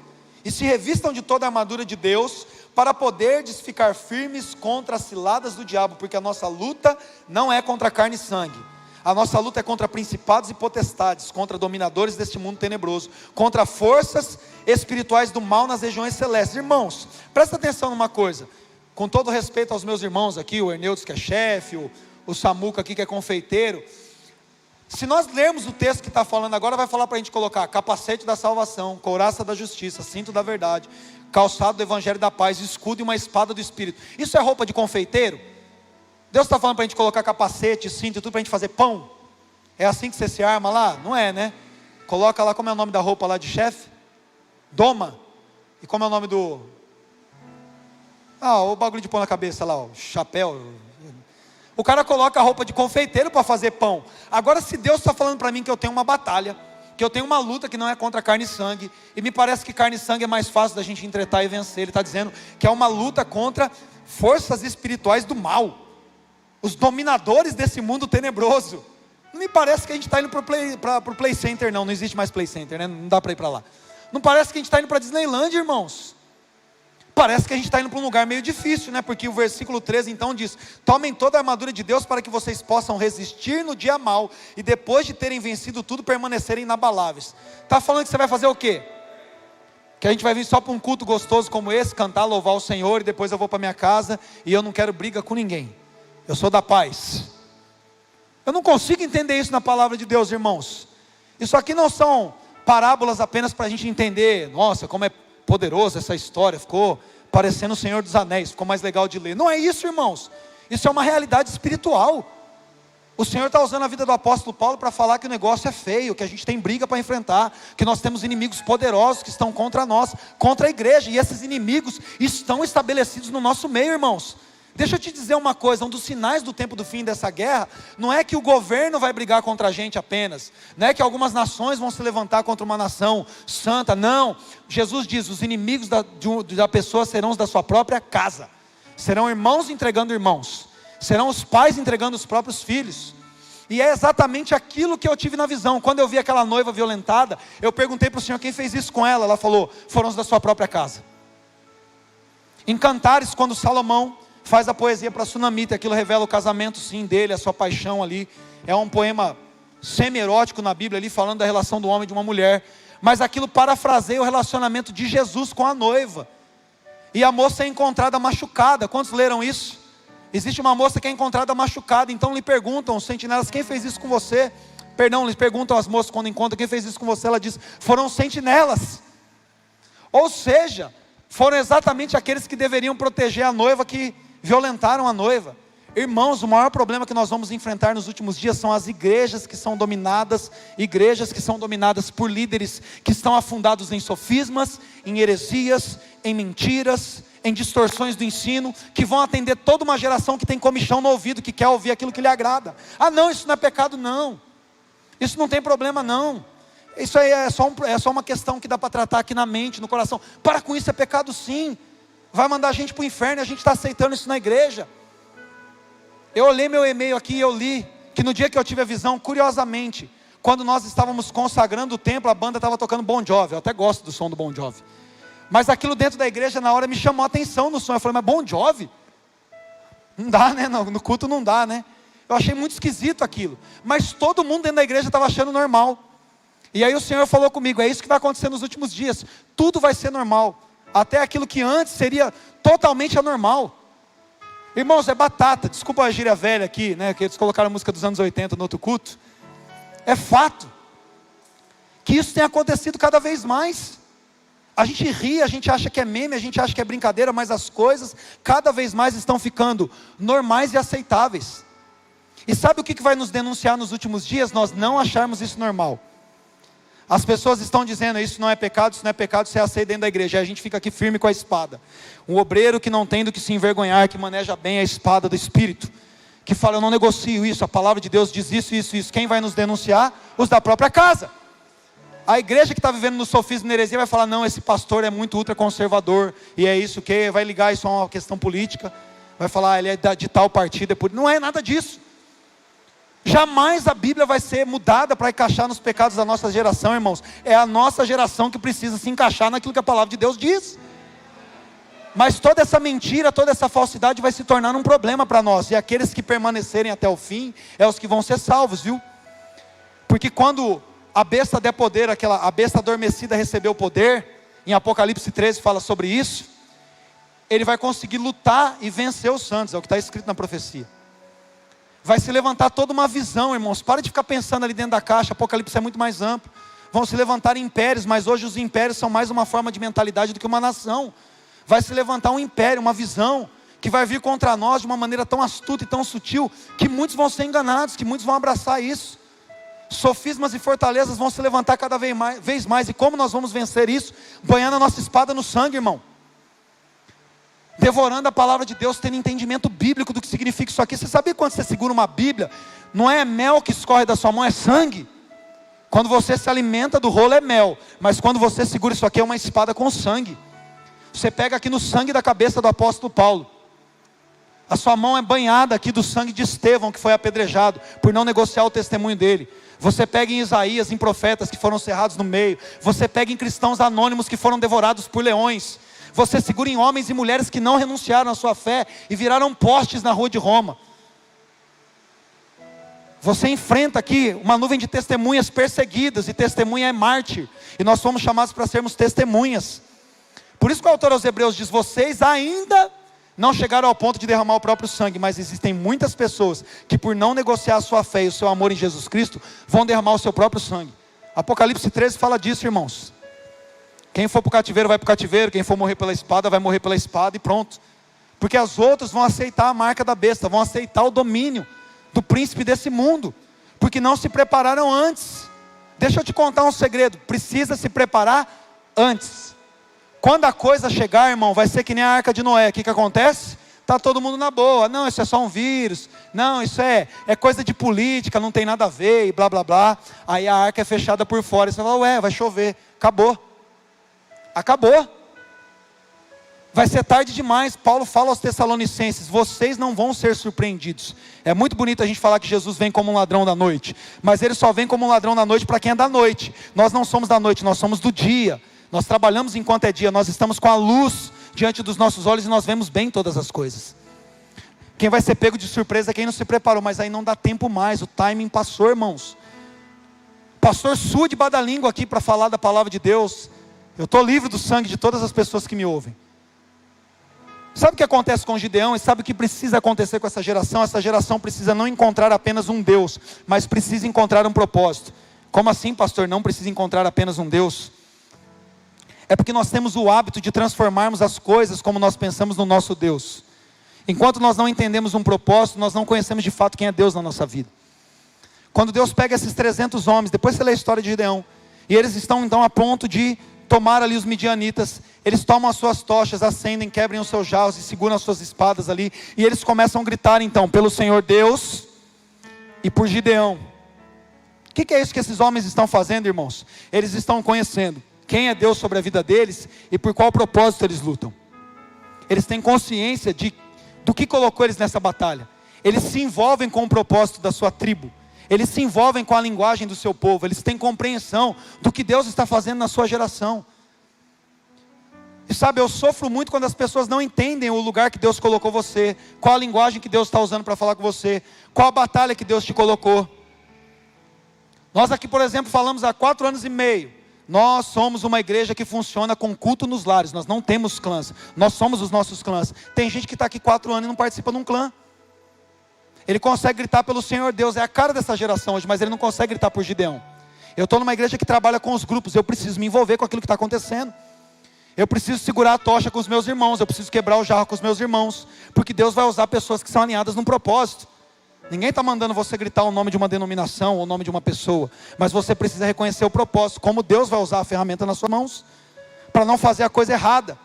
e se revistam de toda a armadura de Deus, para poderdes ficar firmes contra as ciladas do diabo, porque a nossa luta não é contra carne e sangue, a nossa luta é contra principados e potestades, contra dominadores deste mundo tenebroso, contra forças espirituais do mal nas regiões celestes. Irmãos, presta atenção numa coisa, com todo respeito aos meus irmãos aqui, o Erneudes que é chefe, o Samuca aqui que é confeiteiro, se nós lermos o texto que está falando agora, vai falar para a gente colocar capacete da salvação, couraça da justiça, cinto da verdade, calçado do evangelho da paz, escudo e uma espada do Espírito. Isso é roupa de confeiteiro? Deus está falando para a gente colocar capacete, cinto e tudo para a gente fazer pão? É assim que você se arma lá? Não é, né? Coloca lá, como é o nome da roupa lá de chefe? Doma. E como é o nome do... o bagulho de pôr na cabeça lá, o chapéu. O cara coloca a roupa de confeiteiro para fazer pão. Agora, se Deus está falando para mim que eu tenho uma batalha, que eu tenho uma luta que não é contra carne e sangue, e me parece que carne e sangue é mais fácil da gente entretar e vencer. Ele está dizendo que é uma luta contra forças espirituais do mal, os dominadores desse mundo tenebroso. Não me parece que a gente está indo para o Play Center, não existe mais Play Center, né? Não dá para ir para lá. Não parece que a gente está indo para Disneyland, irmãos. Parece que a gente está indo para um lugar meio difícil, né? Porque o versículo 13 então diz: tomem toda a armadura de Deus para que vocês possam resistir no dia mau, e depois de terem vencido tudo, permanecerem inabaláveis. Está falando que você vai fazer o quê? Que a gente vai vir só para um culto gostoso como esse, cantar, louvar o Senhor, e depois eu vou para minha casa, e eu não quero briga com ninguém, eu sou da paz. Eu não consigo entender isso na palavra de Deus, irmãos. Isso aqui não são parábolas apenas para a gente entender, nossa, como é poderosa essa história, ficou parecendo o Senhor dos Anéis, ficou mais legal de ler. Não é isso, irmãos. Isso é uma realidade espiritual. O Senhor está usando a vida do apóstolo Paulo para falar que o negócio é feio, que a gente tem briga para enfrentar, que nós temos inimigos poderosos que estão contra nós, contra a igreja, e esses inimigos estão estabelecidos no nosso meio, irmãos. Deixa eu te dizer uma coisa, um dos sinais do tempo do fim dessa guerra, não é que o governo vai brigar contra a gente apenas, não é que algumas nações vão se levantar contra uma nação santa, não. Jesus diz, os inimigos da pessoa serão os da sua própria casa, serão irmãos entregando irmãos, serão os pais entregando os próprios filhos. E é exatamente aquilo que eu tive na visão. Quando eu vi aquela noiva violentada, eu perguntei para o Senhor, quem fez isso com ela? Ela falou, foram os da sua própria casa. Em Cantares, quando Salomão faz a poesia para a Sunamita, aquilo revela o casamento sim dele, a sua paixão ali, é um poema semi-erótico na Bíblia ali, falando da relação do homem e de uma mulher, mas aquilo parafraseia o relacionamento de Jesus com a noiva, e a moça é encontrada machucada. Quantos leram isso? Existe uma moça que é encontrada machucada, então lhe perguntam os sentinelas, quem fez isso com você? Perdão, lhes perguntam as moças quando encontram, quem fez isso com você? Ela diz, foram os sentinelas. Ou seja, foram exatamente aqueles que deveriam proteger a noiva, que violentaram a noiva. Irmãos, o maior problema que nós vamos enfrentar nos últimos dias são as igrejas que são dominadas por líderes que estão afundados em sofismas, em heresias, em mentiras, em distorções do ensino, que vão atender toda uma geração que tem comichão no ouvido, que quer ouvir aquilo que lhe agrada. Ah não, isso não é pecado não, isso não tem problema não, isso aí é só uma questão que dá para tratar aqui na mente, no coração. Para com isso, é pecado sim, vai mandar a gente para o inferno, e a gente está aceitando isso na igreja. Eu olhei meu e-mail aqui e eu li que no dia que eu tive a visão, curiosamente, quando nós estávamos consagrando o templo, a banda estava tocando Bon Jovi. Eu até gosto do som do Bon Jovi, mas aquilo dentro da igreja na hora me chamou a atenção no som. Eu falei, mas Bon Jovi? Não dá, né? No culto não dá, né? Eu achei muito esquisito aquilo, mas todo mundo dentro da igreja estava achando normal. E aí o Senhor falou comigo, é isso que vai acontecer nos últimos dias, tudo vai ser normal, até aquilo que antes seria totalmente anormal. Irmãos, é batata, desculpa a gíria velha aqui, né, que eles colocaram a música dos anos 80 no outro culto. É fato que isso tem acontecido cada vez mais. A gente ri, a gente acha que é meme, a gente acha que é brincadeira, mas as coisas cada vez mais estão ficando normais e aceitáveis. E sabe o que vai nos denunciar nos últimos dias? Nós não acharmos isso normal. As pessoas estão dizendo, isso não é pecado, você aceita dentro da igreja. Aí a gente fica aqui firme com a espada. Um obreiro que não tem do que se envergonhar, que maneja bem a espada do Espírito, que fala, eu não negocio isso, a palavra de Deus diz isso, isso, isso. Quem vai nos denunciar? Os da própria casa. A igreja que está vivendo no sofismo e na heresia vai falar, não, esse pastor é muito ultraconservador, e é isso que vai ligar isso a uma questão política, vai falar, ele é de tal partido, não é nada disso. Jamais a Bíblia vai ser mudada para encaixar nos pecados da nossa geração, irmãos. É a nossa geração que precisa se encaixar naquilo que a palavra de Deus diz. Mas toda essa mentira, toda essa falsidade vai se tornar um problema para nós. E aqueles que permanecerem até o fim, é os que vão ser salvos, viu? Porque quando a besta der poder, a besta adormecida recebeu poder, em Apocalipse 13 fala sobre isso, ele vai conseguir lutar e vencer os santos, é o que está escrito na profecia. Vai se levantar toda uma visão, irmãos. Para de ficar pensando ali dentro da caixa. Apocalipse é muito mais amplo. Vão se levantar impérios, mas hoje os impérios são mais uma forma de mentalidade do que uma nação. Vai se levantar um império, uma visão, que vai vir contra nós de uma maneira tão astuta e tão sutil, que muitos vão ser enganados, que muitos vão abraçar isso. Sofismas e fortalezas vão se levantar cada vez mais. E como nós vamos vencer isso? Banhando a nossa espada no sangue, irmão. Devorando a palavra de Deus, tendo entendimento bíblico do que significa isso aqui. Você sabia quando você segura uma Bíblia? Não é mel que escorre da sua mão, é sangue. Quando você se alimenta do rolo é mel. Mas quando você segura isso aqui é uma espada com sangue. Você pega aqui no sangue da cabeça do apóstolo Paulo. A sua mão é banhada aqui do sangue de Estevão, que foi apedrejado por não negociar o testemunho dele. Você pega em Isaías, em profetas que foram cerrados no meio. Você pega em cristãos anônimos que foram devorados por leões. Você segura em homens e mulheres que não renunciaram à sua fé e viraram postes na rua de Roma. Você enfrenta aqui uma nuvem de testemunhas perseguidas, e testemunha é mártir. E nós fomos chamados para sermos testemunhas. Por isso que o autor aos Hebreus diz: vocês ainda não chegaram ao ponto de derramar o próprio sangue, mas existem muitas pessoas que, por não negociar a sua fé e o seu amor em Jesus Cristo, vão derramar o seu próprio sangue. Apocalipse 13 fala disso, irmãos. Quem for para o cativeiro vai para o cativeiro, quem for morrer pela espada vai morrer pela espada, e pronto. Porque as outras vão aceitar a marca da besta, vão aceitar o domínio do príncipe desse mundo, porque não se prepararam antes. Deixa eu te contar um segredo: precisa se preparar antes. Quando a coisa chegar, irmão, vai ser que nem a arca de Noé. O que acontece? Está todo mundo na boa. Não, isso é só um vírus. Não, isso é coisa de política, não tem nada a ver, e blá blá blá. Aí a arca é fechada por fora, e você fala: ué, vai chover. Acabou. Vai ser tarde demais. Paulo fala aos Tessalonicenses: vocês não vão ser surpreendidos. É muito bonito a gente falar que Jesus vem como um ladrão da noite, mas ele só vem como um ladrão da noite para quem é da noite. Nós não somos da noite, nós somos do dia. Nós trabalhamos enquanto é dia, nós estamos com a luz diante dos nossos olhos e nós vemos bem todas as coisas. Quem vai ser pego de surpresa é quem não se preparou, mas aí não dá tempo mais, o timing passou, irmãos. Pastor Su de Badalingo aqui para falar da palavra de Deus. Eu estou livre do sangue de todas as pessoas que me ouvem. Sabe o que acontece com Gideão? E sabe o que precisa acontecer com essa geração? Essa geração precisa não encontrar apenas um Deus, mas precisa encontrar um propósito. Como assim, pastor? Não precisa encontrar apenas um Deus? É porque nós temos o hábito de transformarmos as coisas como nós pensamos no nosso Deus. Enquanto nós não entendemos um propósito, nós não conhecemos de fato quem é Deus na nossa vida. Quando Deus pega esses 300 homens, depois você lê a história de Gideão, e eles estão então a ponto de tomar ali os midianitas. Eles tomam as suas tochas, acendem, quebrem os seus jarros e seguram as suas espadas ali, e eles começam a gritar então, pelo Senhor Deus e por Gideão. O que é isso que esses homens estão fazendo, irmãos? Eles estão conhecendo quem é Deus sobre a vida deles e por qual propósito eles lutam. Eles têm consciência do que colocou eles nessa batalha. Eles se envolvem com o propósito da sua tribo. Eles se envolvem com a linguagem do seu povo. Eles têm compreensão do que Deus está fazendo na sua geração. E sabe, eu sofro muito quando as pessoas não entendem o lugar que Deus colocou você, qual a linguagem que Deus está usando para falar com você, qual a batalha que Deus te colocou. Nós aqui, por exemplo, falamos há 4 anos e meio. Nós somos uma igreja que funciona com culto nos lares. Nós não temos clãs. Nós somos os nossos clãs. Tem gente que está aqui 4 anos e não participa de um clã. Ele consegue gritar pelo Senhor Deus. É a cara dessa geração hoje, mas ele não consegue gritar por Gideão. Eu estou numa igreja que trabalha com os grupos. Eu preciso me envolver com aquilo que está acontecendo. Eu preciso segurar a tocha com os meus irmãos. Eu preciso quebrar o jarro com os meus irmãos. Porque Deus vai usar pessoas que são alinhadas num propósito. Ninguém está mandando você gritar o nome de uma denominação ou o nome de uma pessoa. Mas você precisa reconhecer o propósito. Como Deus vai usar a ferramenta nas suas mãos. Para não fazer a coisa errada.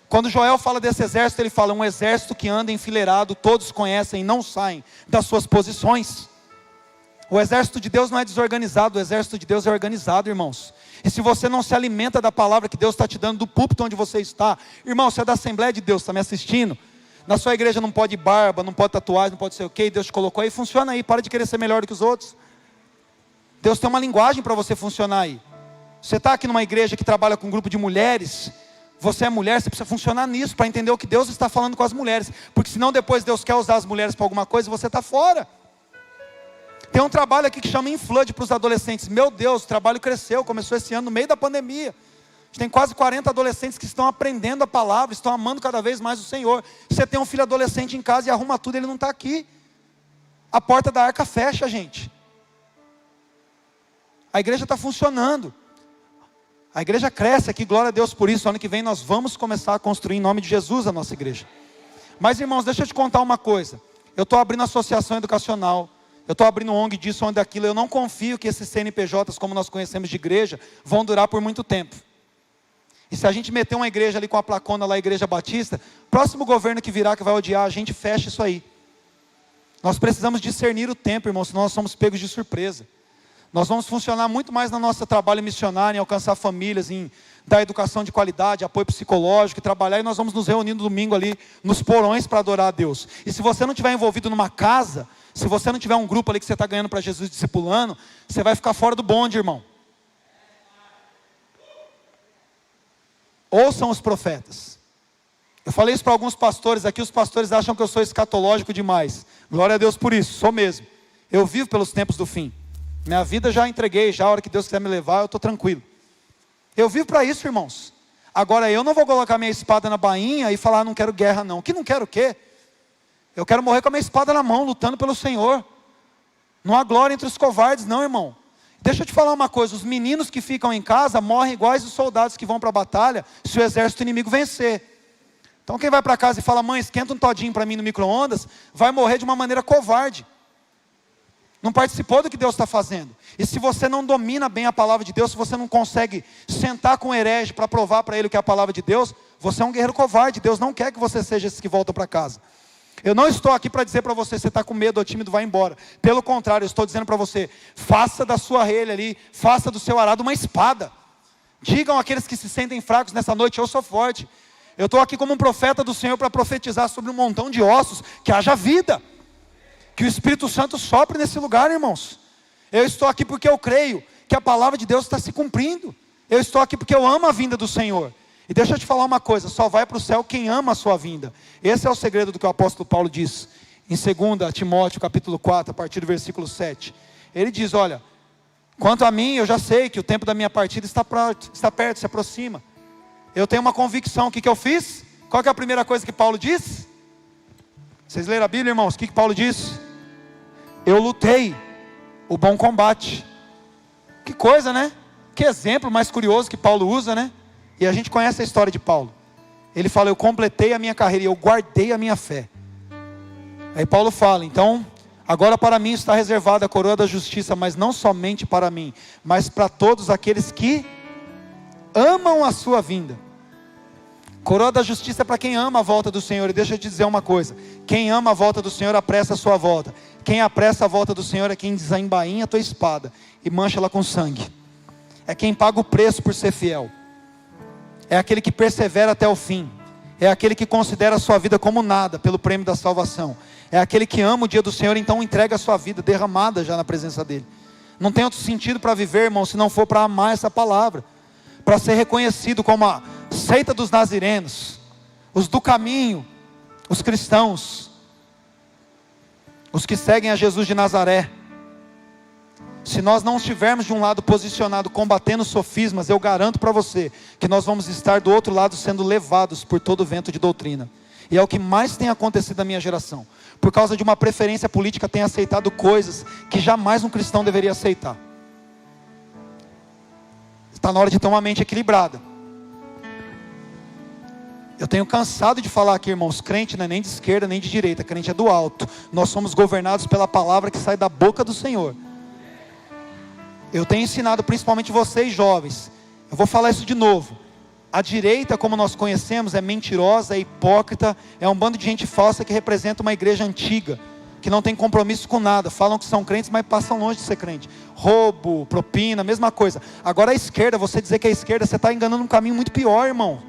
Quando Joel fala desse exército, ele fala: um exército que anda enfileirado, todos conhecem e não saem das suas posições. O exército de Deus não é desorganizado, o exército de Deus é organizado, irmãos. E se você não se alimenta da palavra que Deus está te dando, do púlpito onde você está, irmão, você é da Assembleia de Deus, está me assistindo? Na sua igreja não pode barba, não pode tatuagem, não pode ser o quê, Deus te colocou aí, funciona aí, para de querer ser melhor do que os outros. Deus tem uma linguagem para você funcionar aí. Você está aqui numa igreja que trabalha com um grupo de mulheres, você é mulher, você precisa funcionar nisso, para entender o que Deus está falando com as mulheres, porque senão depois Deus quer usar as mulheres para alguma coisa e você está fora. Tem um trabalho aqui que chama Inflood para os adolescentes. Meu Deus, o trabalho cresceu, começou esse ano no meio da pandemia. A gente tem quase 40 adolescentes que estão aprendendo a palavra, estão amando cada vez mais o Senhor. Você tem um filho adolescente em casa e arruma tudo, ele não está aqui. A porta da arca fecha, gente. A igreja está funcionando. A igreja cresce aqui, glória a Deus por isso. Ano que vem nós vamos começar a construir em nome de Jesus a nossa igreja. Mas irmãos, deixa eu te contar uma coisa. Eu estou abrindo associação educacional. eu estou abrindo ONG disso, onde daquilo. Eu não confio que esses CNPJs, como nós conhecemos de igreja, vão durar por muito tempo. E se a gente meter uma igreja ali com a placona lá, Igreja Batista, próximo governo que virá, que vai odiar, a gente fecha isso aí. Nós precisamos discernir o tempo, irmãos, senão nós somos pegos de surpresa. Nós vamos funcionar muito mais no nosso trabalho missionário, em alcançar famílias, em dar educação de qualidade, apoio psicológico, e trabalhar, e nós vamos nos reunir no domingo ali, nos porões, para adorar a Deus. E se você não estiver envolvido numa casa, se você não tiver um grupo ali que você está ganhando para Jesus discipulando, você vai ficar fora do bonde, irmão. Ouçam os profetas. Eu falei isso para alguns pastores aqui, os pastores acham que eu sou escatológico demais. Glória a Deus por isso, sou mesmo. Eu vivo pelos tempos do fim. Minha vida já entreguei, já a hora que Deus quiser me levar, eu estou tranquilo. Eu vivo para isso, irmãos. Agora eu não vou colocar minha espada na bainha e falar, não quero guerra não. Que não quero o quê? Eu quero morrer com a minha espada na mão, lutando pelo Senhor. Não há glória entre os covardes não, irmão. Deixa eu te falar uma coisa, os meninos que ficam em casa morrem iguais os soldados que vão para a batalha, se o exército inimigo vencer. Então quem vai para casa e fala, mãe, esquenta um todinho para mim no micro-ondas, vai morrer de uma maneira covarde. Não participou do que Deus está fazendo. E se você não domina bem a palavra de Deus, se você não consegue sentar com o herege para provar para ele o que é a palavra de Deus, você é um guerreiro covarde. Deus não quer que você seja esse que volta para casa. Eu não estou aqui para dizer para você, você está com medo ou tímido, vai embora. Pelo contrário, eu estou dizendo para você, faça da sua relha ali, faça do seu arado uma espada. Digam àqueles que se sentem fracos nessa noite, eu sou forte. Eu estou aqui como um profeta do Senhor para profetizar sobre um montão de ossos, que haja vida. Que o Espírito Santo sopre nesse lugar, irmãos. Eu estou aqui porque eu creio que a palavra de Deus está se cumprindo. Eu estou aqui porque eu amo a vinda do Senhor. E deixa eu te falar uma coisa, só vai para o céu quem ama a sua vinda. Esse é o segredo do que o apóstolo Paulo diz em 2 Timóteo capítulo 4, a partir do versículo 7. Ele diz, olha, quanto a mim, eu já sei que o tempo da minha partida está perto, se aproxima. Eu tenho uma convicção, o que eu fiz? Qual que é a primeira coisa que Paulo diz? Vocês leram a Bíblia, irmãos? O que Paulo diz? Eu lutei o bom combate. Que coisa, né? Que exemplo mais curioso que Paulo usa, né? E a gente conhece a história de Paulo. Ele fala, eu completei a minha carreira e eu guardei a minha fé. Aí Paulo fala, então, agora para mim está reservada a coroa da justiça, mas não somente para mim, mas para todos aqueles que amam a sua vinda. Coroa da justiça é para quem ama a volta do Senhor. E deixa eu te dizer uma coisa, quem ama a volta do Senhor apressa a sua volta. Quem apressa a volta do Senhor é quem desembainha a tua espada e mancha ela com sangue. É quem paga o preço por ser fiel. É aquele que persevera até o fim. É aquele que considera a sua vida como nada pelo prêmio da salvação. É aquele que ama o dia do Senhor, então entrega a sua vida derramada já na presença dEle. Não tem outro sentido para viver, irmão, se não for para amar essa palavra. Para ser reconhecido como a seita dos nazirenos, os do caminho, os cristãos, os que seguem a Jesus de Nazaré. Se nós não estivermos de um lado posicionado, combatendo sofismas, eu garanto para você, que nós vamos estar do outro lado sendo levados por todo o vento de doutrina. E é o que mais tem acontecido na minha geração. Por causa de uma preferência política, tem aceitado coisas que jamais um cristão deveria aceitar. Está na hora de ter uma mente equilibrada. Eu tenho cansado de falar aqui, irmãos, crente não é nem de esquerda nem de direita, crente é do alto. Nós somos governados pela palavra que sai da boca do Senhor. Eu tenho ensinado principalmente vocês jovens, eu vou falar isso de novo. A direita, como nós conhecemos, é mentirosa, é hipócrita, é um bando de gente falsa que representa uma igreja antiga, que não tem compromisso com nada, falam que são crentes, mas passam longe de ser crente. Roubo, propina, mesma coisa. Agora a esquerda, você dizer que é esquerda, você está enganando um caminho muito pior, irmão.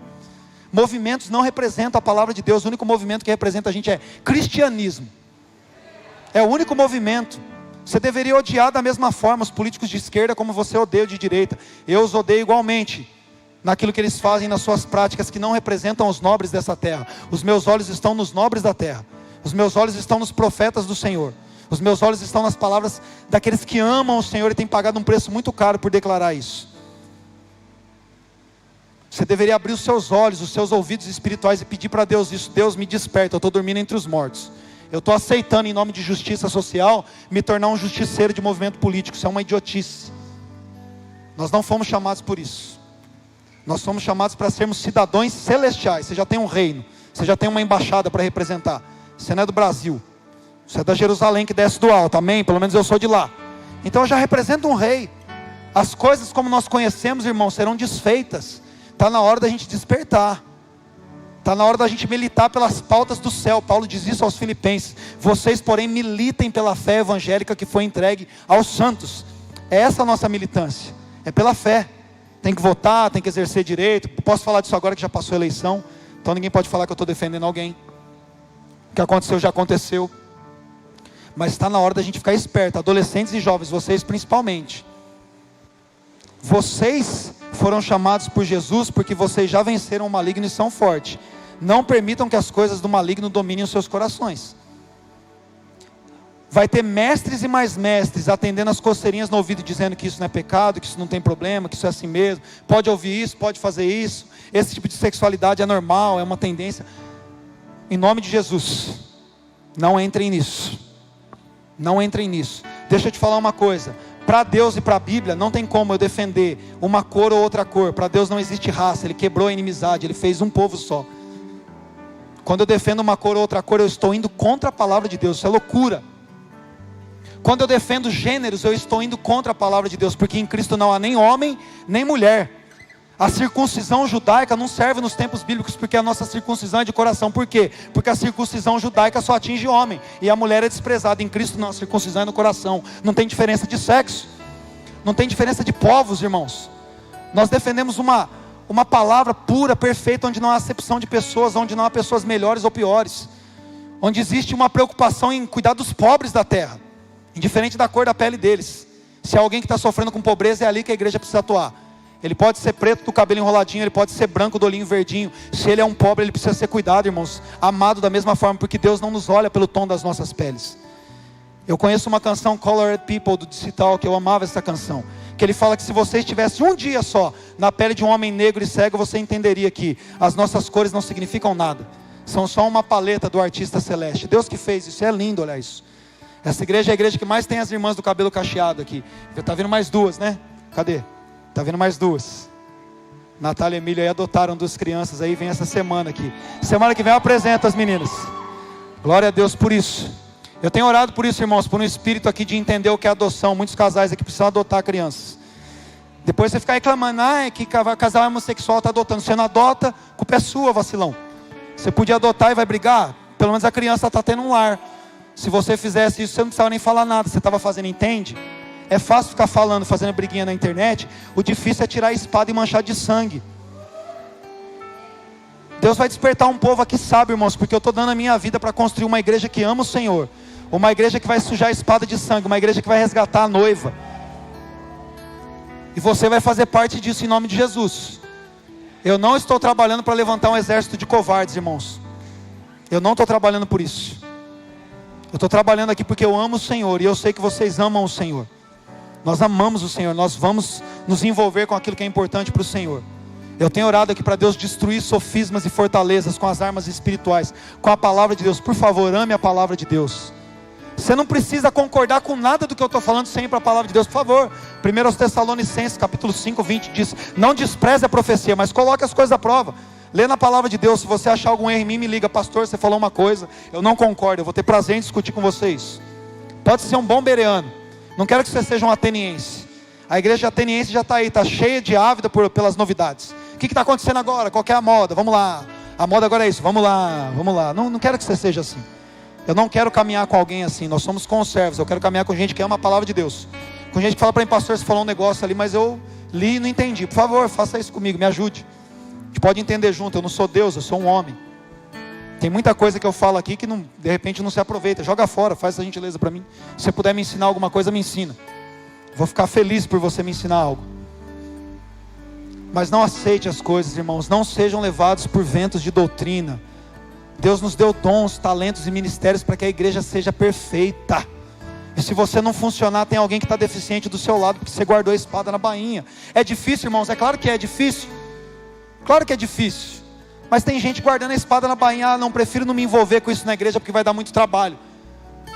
Movimentos não representam a palavra de Deus. O único movimento que representa a gente é cristianismo. É o único movimento. Você deveria odiar da mesma forma os políticos de esquerda como você odeia o de direita. Eu os odeio igualmente naquilo que eles fazem nas suas práticas que não representam os nobres dessa terra. Os meus olhos estão nos nobres da terra. Os meus olhos estão nos profetas do Senhor. Os meus olhos estão nas palavras daqueles que amam o Senhor e têm pagado um preço muito caro por declarar isso. Você deveria abrir os seus olhos, os seus ouvidos espirituais e pedir para Deus isso. Deus, me desperta, eu estou dormindo entre os mortos. Eu estou aceitando, em nome de justiça social, me tornar um justiceiro de movimento político. Isso é uma idiotice. Nós não fomos chamados por isso. Nós fomos chamados para sermos cidadãos celestiais. Você já tem um reino, você já tem uma embaixada para representar. Você não é do Brasil. Você é da Jerusalém que desce do alto, amém? Pelo menos eu sou de lá. Então eu já represento um rei. As coisas como nós conhecemos, irmãos, serão desfeitas. Está na hora da gente despertar. Está na hora da gente militar pelas pautas do céu. Paulo diz isso aos Filipenses. Vocês, porém, militem pela fé evangélica que foi entregue aos santos. É essa a nossa militância. É pela fé. Tem que votar, tem que exercer direito. Posso falar disso agora que já passou a eleição. Então ninguém pode falar que eu estou defendendo alguém. O que aconteceu já aconteceu. Mas está na hora da gente ficar esperto. Adolescentes e jovens, vocês principalmente. Vocês foram chamados por Jesus porque vocês já venceram o maligno e são fortes. Não permitam que as coisas do maligno dominem os seus corações. Vai ter mestres e mais mestres atendendo as coceirinhas no ouvido, dizendo que isso não é pecado, que isso não tem problema, que isso é assim mesmo. Pode ouvir isso, pode fazer isso. Esse tipo de sexualidade é normal, é uma tendência. Em nome de Jesus, não entrem nisso. Não entrem nisso. Deixa eu te falar uma coisa. Para Deus e para a Bíblia, não tem como eu defender uma cor ou outra cor. Para Deus não existe raça, Ele quebrou a inimizade, Ele fez um povo só. Quando eu defendo uma cor ou outra cor, eu estou indo contra a palavra de Deus, isso é loucura. Quando eu defendo gêneros, eu estou indo contra a palavra de Deus, porque em Cristo não há nem homem, nem mulher. A circuncisão judaica não serve nos tempos bíblicos, porque a nossa circuncisão é de coração. Por quê? Porque a circuncisão judaica só atinge homem, e a mulher é desprezada. Em Cristo não, a circuncisão é no coração. Não tem diferença de sexo, não tem diferença de povos, irmãos. Nós defendemos uma palavra pura, perfeita, onde não há acepção de pessoas, onde não há pessoas melhores ou piores, onde existe uma preocupação em cuidar dos pobres da terra, indiferente da cor da pele deles. Se há alguém que está sofrendo com pobreza, é ali que a igreja precisa atuar. Ele pode ser preto do cabelo enroladinho, ele pode ser branco do olhinho verdinho. Se ele é um pobre, ele precisa ser cuidado, irmãos, amado da mesma forma, porque Deus não nos olha pelo tom das nossas peles. Eu conheço uma canção, Colored People, do Digital, que eu amava essa canção, que ele fala que se você estivesse um dia só na pele de um homem negro e cego, você entenderia que as nossas cores não significam nada, são só uma paleta do artista celeste. Deus que fez isso, é lindo olhar isso. Essa igreja é a igreja que mais tem as irmãs do cabelo cacheado aqui. Está vendo mais duas, né? Cadê? Está vendo mais duas. Natália e Emília aí adotaram 2 crianças aí, vem essa semana aqui. Semana que vem eu apresento as meninas. Glória a Deus por isso. Eu tenho orado por isso, irmãos, por um espírito aqui de entender o que é adoção. Muitos casais aqui precisam adotar crianças. Depois você fica reclamando, é que casal homossexual está adotando. Você não adota, a culpa é sua, vacilão. Você podia adotar e vai brigar? Pelo menos a criança está tendo um lar. Se você fizesse isso, você não precisava nem falar nada. Você estava fazendo, entende? É fácil ficar falando, fazendo briguinha na internet. O difícil é tirar a espada e manchar de sangue. Deus vai despertar um povo aqui sábio, irmãos, porque eu estou dando a minha vida para construir uma igreja que ama o Senhor. Uma igreja que vai sujar a espada de sangue. Uma igreja que vai resgatar a noiva. E você vai fazer parte disso em nome de Jesus. Eu não estou trabalhando para levantar um exército de covardes, irmãos. Eu não estou trabalhando por isso. Eu estou trabalhando aqui porque eu amo o Senhor. E eu sei que vocês amam o Senhor. Nós amamos o Senhor. Nós vamos nos envolver com aquilo que é importante para o Senhor. Eu tenho orado aqui para Deus destruir sofismas e fortalezas com as armas espirituais, com a palavra de Deus. Por favor, ame a palavra de Deus. Você não precisa concordar com nada do que eu estou falando, sem ir para a palavra de Deus, por favor. 1 Tessalonicenses, capítulo 5, 20 diz: não despreze a profecia, mas coloque as coisas à prova. Lê na palavra de Deus. Se você achar algum erro em mim, me liga: pastor, você falou uma coisa, eu não concordo, eu vou ter prazer em discutir com vocês. Pode ser um bom bereano. Não quero que você seja um ateniense. A igreja ateniense já está aí, está cheia de ávida pelas novidades. O que está acontecendo agora? Qual que é a moda? Vamos lá. A moda agora é isso. Vamos lá, vamos lá. Não quero que você seja assim. Eu não quero caminhar com alguém assim. Nós somos conservos. Eu quero caminhar com gente que ama a palavra de Deus. Com gente que fala para mim: pastor, você falou um negócio ali, mas eu li e não entendi. Por favor, faça isso comigo, me ajude. A gente pode entender junto. Eu não sou Deus, eu sou um homem. Tem muita coisa que eu falo aqui que não, de repente não se aproveita. Joga fora, faz essa gentileza para mim. Se você puder me ensinar alguma coisa, me ensina. Vou ficar feliz por você me ensinar algo. Mas não aceite as coisas, irmãos. Não sejam levados por ventos de doutrina. Deus nos deu dons, talentos e ministérios para que a igreja seja perfeita. E se você não funcionar, tem alguém que está deficiente do seu lado, porque você guardou a espada na bainha. É difícil, irmãos? É claro que é difícil. Claro que é difícil. Mas tem gente guardando a espada na bainha: não, prefiro não me envolver com isso na igreja, porque vai dar muito trabalho.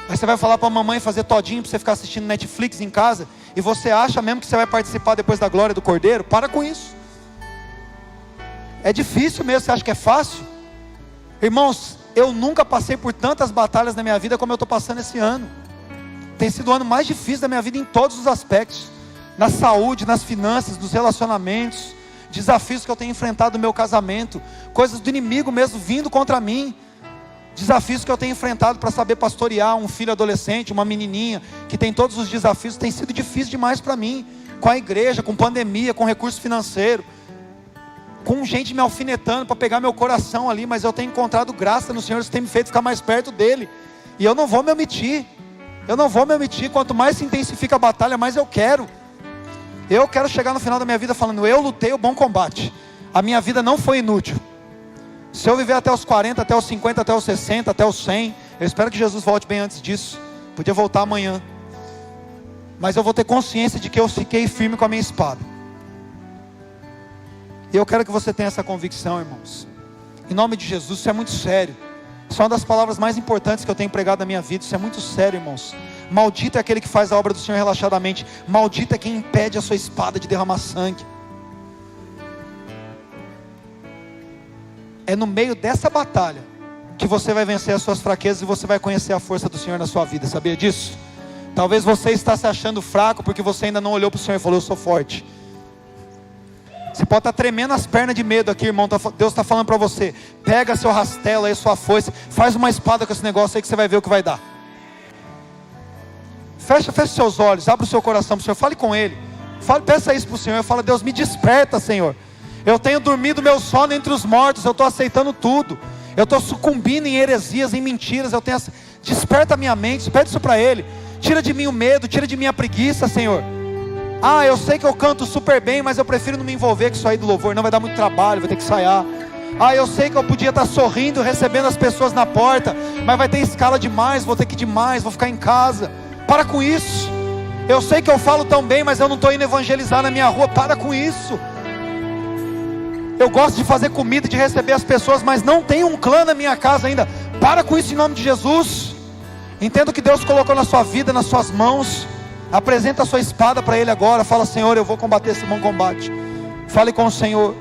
Aí você vai falar para a mamãe fazer todinho, para você ficar assistindo Netflix em casa, e você acha mesmo que você vai participar depois da glória do Cordeiro? Para com isso. É difícil mesmo, você acha que é fácil? Irmãos, eu nunca passei por tantas batalhas na minha vida como eu estou passando esse ano. Tem sido o ano mais difícil da minha vida em todos os aspectos. Na saúde, nas finanças, nos relacionamentos. Desafios que eu tenho enfrentado no meu casamento. Coisas do inimigo mesmo vindo contra mim. Desafios que eu tenho enfrentado para saber pastorear um filho adolescente, uma menininha, que tem todos os desafios. Tem sido difícil demais para mim. Com a igreja, com pandemia, com recurso financeiro. Com gente me alfinetando para pegar meu coração ali. Mas eu tenho encontrado graça no Senhor. Isso tem me feito ficar mais perto dEle. E eu não vou me omitir. Eu não vou me omitir. Quanto mais se intensifica a batalha, mais eu quero. Eu quero chegar no final da minha vida falando: eu lutei o bom combate. A minha vida não foi inútil. Se eu viver até os 40, até os 50, até os 60, até os 100, eu espero que Jesus volte bem antes disso. Podia voltar amanhã. Mas eu vou ter consciência de que eu fiquei firme com a minha espada. E eu quero que você tenha essa convicção, irmãos. Em nome de Jesus, isso é muito sério. Isso é uma das palavras mais importantes que eu tenho pregado na minha vida. Isso é muito sério, irmãos. Maldito é aquele que faz a obra do Senhor relaxadamente. Maldito é quem impede a sua espada de derramar sangue. É no meio dessa batalha que você vai vencer as suas fraquezas e você vai conhecer a força do Senhor na sua vida. Sabia disso? Talvez você está se achando fraco porque você ainda não olhou para o Senhor e falou: eu sou forte. Você pode estar tremendo as pernas de medo aqui, irmão. Deus está falando para você: pega seu rastelo aí, sua foice, faz uma espada com esse negócio aí que você vai ver o que vai dar. Fecha seus olhos, abre o seu coração para o Senhor, fale com Ele. Peça isso para o Senhor, fala: Deus, me desperta, Senhor. Eu tenho dormido meu sono entre os mortos, eu estou aceitando tudo. Eu estou sucumbindo em heresias, em mentiras. Desperta a minha mente, pede isso para Ele. Tira de mim o medo, tira de mim a preguiça, Senhor. Eu sei que eu canto super bem, mas eu prefiro não me envolver com isso aí do louvor. Não vai dar muito trabalho, vai ter que ensaiar. Eu sei que eu podia estar sorrindo, recebendo as pessoas na porta, mas vai ter escala demais, vou ter que ir demais, vou ficar em casa. Para com isso. Eu sei que eu falo tão bem, mas eu não estou indo evangelizar na minha rua. Para com isso. Eu gosto de fazer comida, de receber as pessoas, mas não tem um clã na minha casa ainda. Para com isso em nome de Jesus. Entenda o que Deus colocou na sua vida, nas suas mãos. Apresenta a sua espada para Ele agora. Fala: Senhor, eu vou combater esse bom combate. Fale com o Senhor.